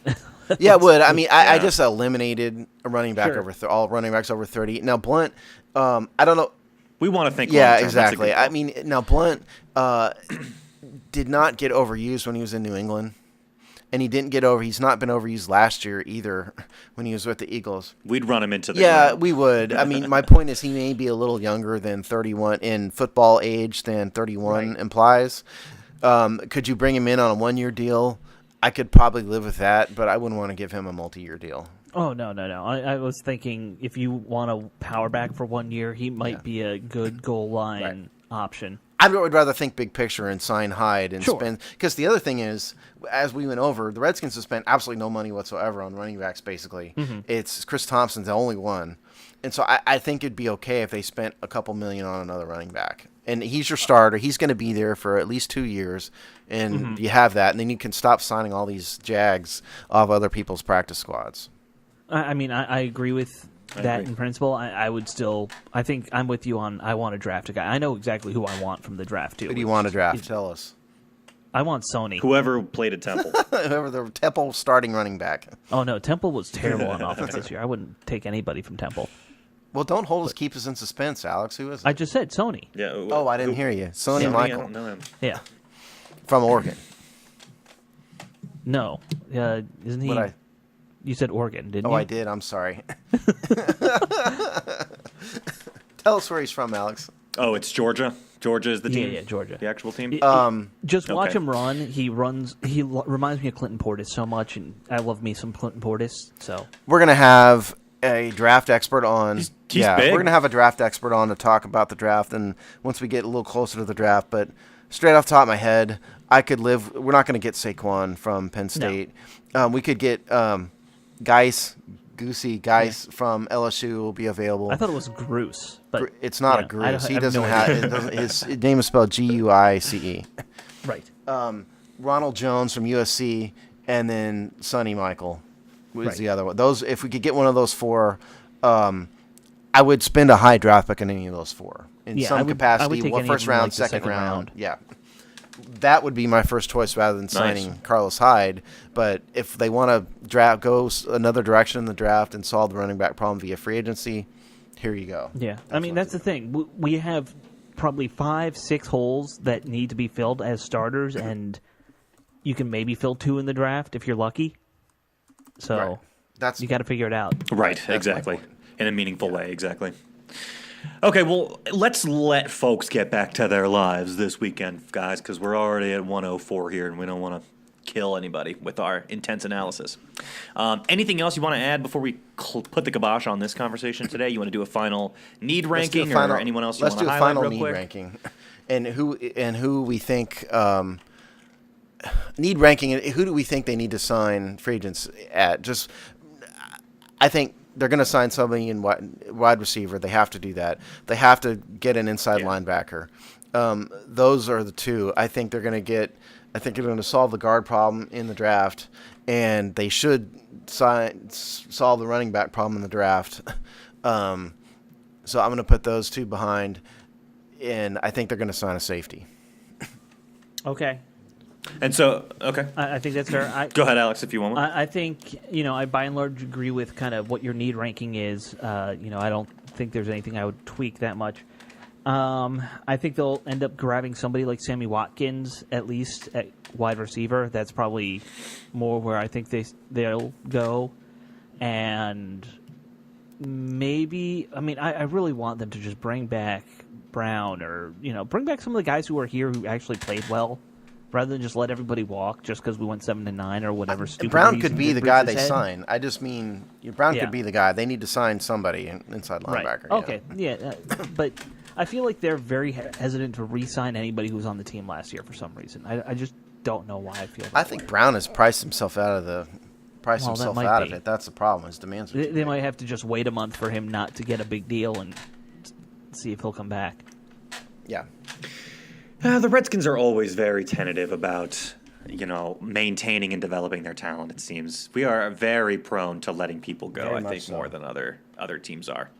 Yeah, it would. I mean, I Yeah. just eliminated a running back Sure. over all running backs over 30. Now Blunt, I don't know. We want to think. Yeah, long-term. That's a exactly. good I call. mean, now Blunt did not get overused when he was in New England, and he's not been overused last year either when he was with the Eagles. we'd run him into the Yeah, ground. we would. I mean, my point is he may be a little younger than 31 in football age than 31 Right. implies. Could you bring him in on a 1-year deal? I could probably live with that, but I wouldn't want to give him a multi-year deal. Oh, no. I was thinking if you want a power back for 1 year, he might be a good goal line option. I would rather think big picture and sign Hyde and Sure. spend. Because the other thing is, as we went over, the Redskins have spent absolutely no money whatsoever on running backs, basically. It's Chris Thompson's the only one. And so I think it'd be okay if they spent a couple million on another running back. And he's your starter. He's going to be there for at least 2 years. And you have that. And then you can stop signing all these Jags off other people's practice squads. I mean, I agree with that agree. in principle. I would still. I think I'm with you on. I want to draft a guy. I know exactly who I want from the draft too. Who do you want to draft? Tell us. I want Sony. Whoever played at Temple. Whoever the Temple starting running back. Oh no, Temple was terrible on offense this year. I wouldn't take anybody from Temple. Well, don't keep us in suspense, Alex. Who is it? I just said Sony. Yeah. Oh, I didn't hear you. Sony I Michael don't know him. Yeah. from Oregon. No. Isn't he? What I? You said Oregon, didn't Oh, you? I did. I'm sorry. Tell us where he's from, Alex. Oh, it's Georgia. Georgia is the team. Yeah, Georgia. The actual team. Just watch Okay. him run. He runs. Reminds me of Clinton Portis so much, and I love me some Clinton Portis. So We're gonna have a draft expert on. He's yeah, big. we're gonna have a draft expert on to talk about the draft, and once we get a little closer to the draft. But straight off the top of my head, I could live. We're not gonna get Saquon from Penn State. We could get Goosey Geis from LSU will be available. I thought it was Bruce, but It's not yeah, a I Goose. don't- He I have doesn't no have. idea. It doesn't, his name is spelled Guice. Right. Ronald Jones from USC, and then Sonny Michael was Right. the other one. Those, if we could get one of those four, I I would spend a high draft pick on any of those 4 in Yeah, some I would capacity. take What any of first them, round, like the second second round. round. Yeah, that would be my first choice rather than signing Carlos Hyde. But if they want to go another direction in the draft and solve the running back problem via free agency, here you go. Yeah, I mean, that's the thing. We have probably 5-6 holes that need to be filled as starters, and you can maybe fill 2 in the draft if you're lucky. So Right. That's you got to figure it out. Right, my exactly. point. In a meaningful way, exactly. Okay, well, let's let folks get back to their lives this weekend, guys, because we're already at 1:04 here, and we don't want to kill anybody with our intense analysis. Anything else you want to add before we put the kibosh on this conversation today? You want to do a final need ranking, or anyone else you want to highlight final real need quick? ranking, and who we think need ranking. Who do we think they need to sign free agents at? Just, I think they're going to sign somebody in wide receiver. They have to do that. They have to get an inside linebacker. Those are the 2. I think they're going to get. I think they're going to solve the guard problem in the draft, and they should solve the running back problem in the draft. So I'm going to put those 2 behind, and I think they're going to sign a safety. Okay. And so, okay. I think that's fair. Go ahead, Alex, if you want one. I think, I by and large agree with kind of what your need ranking is. I don't think there's anything I would tweak that much. I think they'll end up grabbing somebody like Sammy Watkins, at least at wide receiver. That's probably more where I think they'll go. And maybe, I really want them to just bring back Brown, or, bring back some of the guys who are here who actually played well, rather than just let everybody walk just because we went 7-9 or whatever stupid Brown reason could be the Bruce guy has they had. sign. I just mean Brown Yeah. could be the guy. They need to sign somebody inside linebacker. Right. Okay. Yeah. But I feel like they're very hesitant to re-sign anybody who was on the team last year for some reason. I just don't know why I feel that I think way. Brown has priced himself out of might be. it. That's the problem. His demands are too They big. might have to just wait a month for him not to get a big deal and see if he'll come back. Yeah. The Redskins are always very tentative about, maintaining and developing their talent, it seems. We are very prone to letting people go, Very I much think, so. more than other teams are.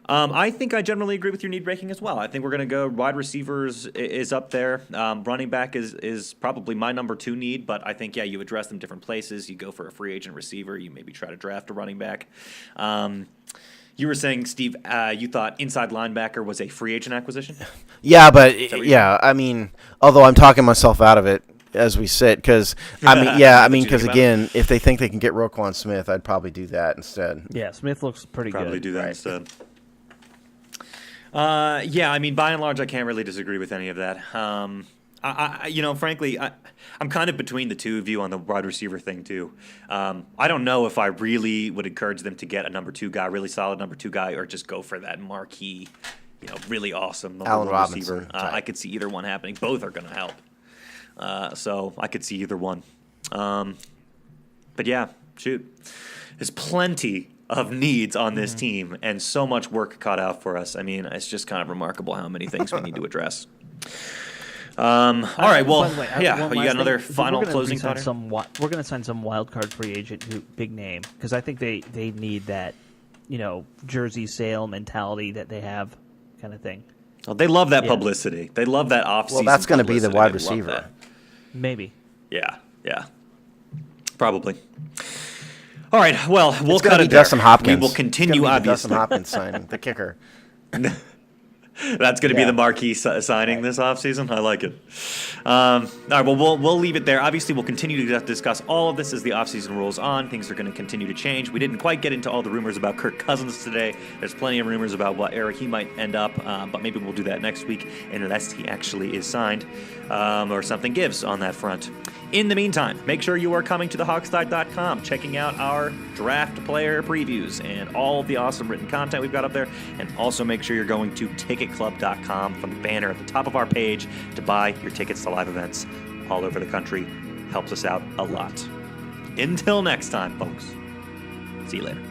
I think I generally agree with your need ranking as well. I think we're going to go wide receivers is up there. Running back is probably my number 2 need, but I think, you address them different places. You go for a free agent receiver. You maybe try to draft a running back. You were saying, Steve, you thought inside linebacker was a free agent acquisition? Yeah, but that what yeah, although I'm talking myself out of it as we sit, because because again, if they think they can get Roquan Smith, I'd probably do that instead. Yeah, Smith looks pretty Probably good. do that Right. instead. By and large, I can't really disagree with any of that. Frankly, I'm kind of between the two of you on the wide receiver thing too. I don't know if I really would encourage them to get a number 2 guy, really solid number 2 guy, or just go for that marquee, really awesome number Allen 1 Robinson receiver. type. I could see either one happening. Both are going to help. So I could see either one. But yeah, shoot. There's plenty of needs on this team and so much work cut out for us. It's just kind of remarkable how many things we need to address. All right, well, By the way, you one got last another thing. final We're gonna closing re-sign thought? We're going to sign some wild card free agent, big name, because I think they need that, jersey sale mentality that they have, kind of thing. Oh, they love that Yeah. publicity. They love that off-season Well, that's going to be the publicity. wide They love receiver. that. Maybe. Yeah. Probably. All right, well, we'll It's gonna cut be it there. Dustin Hopkins. We will It's continue, gonna be the obviously. Dustin Hopkins signing, the kicker. That's going to be Yeah. the marquee signing this offseason. I like it. All right, well, we'll leave it there. Obviously, we'll continue to discuss all of this as the offseason rolls on. Things are going to continue to change. We didn't quite get into all the rumors about Kirk Cousins today. There's plenty of rumors about what era he might end up, but maybe we'll do that next week unless he actually is signed or something gives on that front. In the meantime, make sure you are coming to thehogsty.com, checking out our draft player previews and all of the awesome written content we've got up there. And also make sure you're going to ticketclub.com from the banner at the top of our page to buy your tickets to live events all over the country. Helps us out a lot. Until next time, folks. See you later.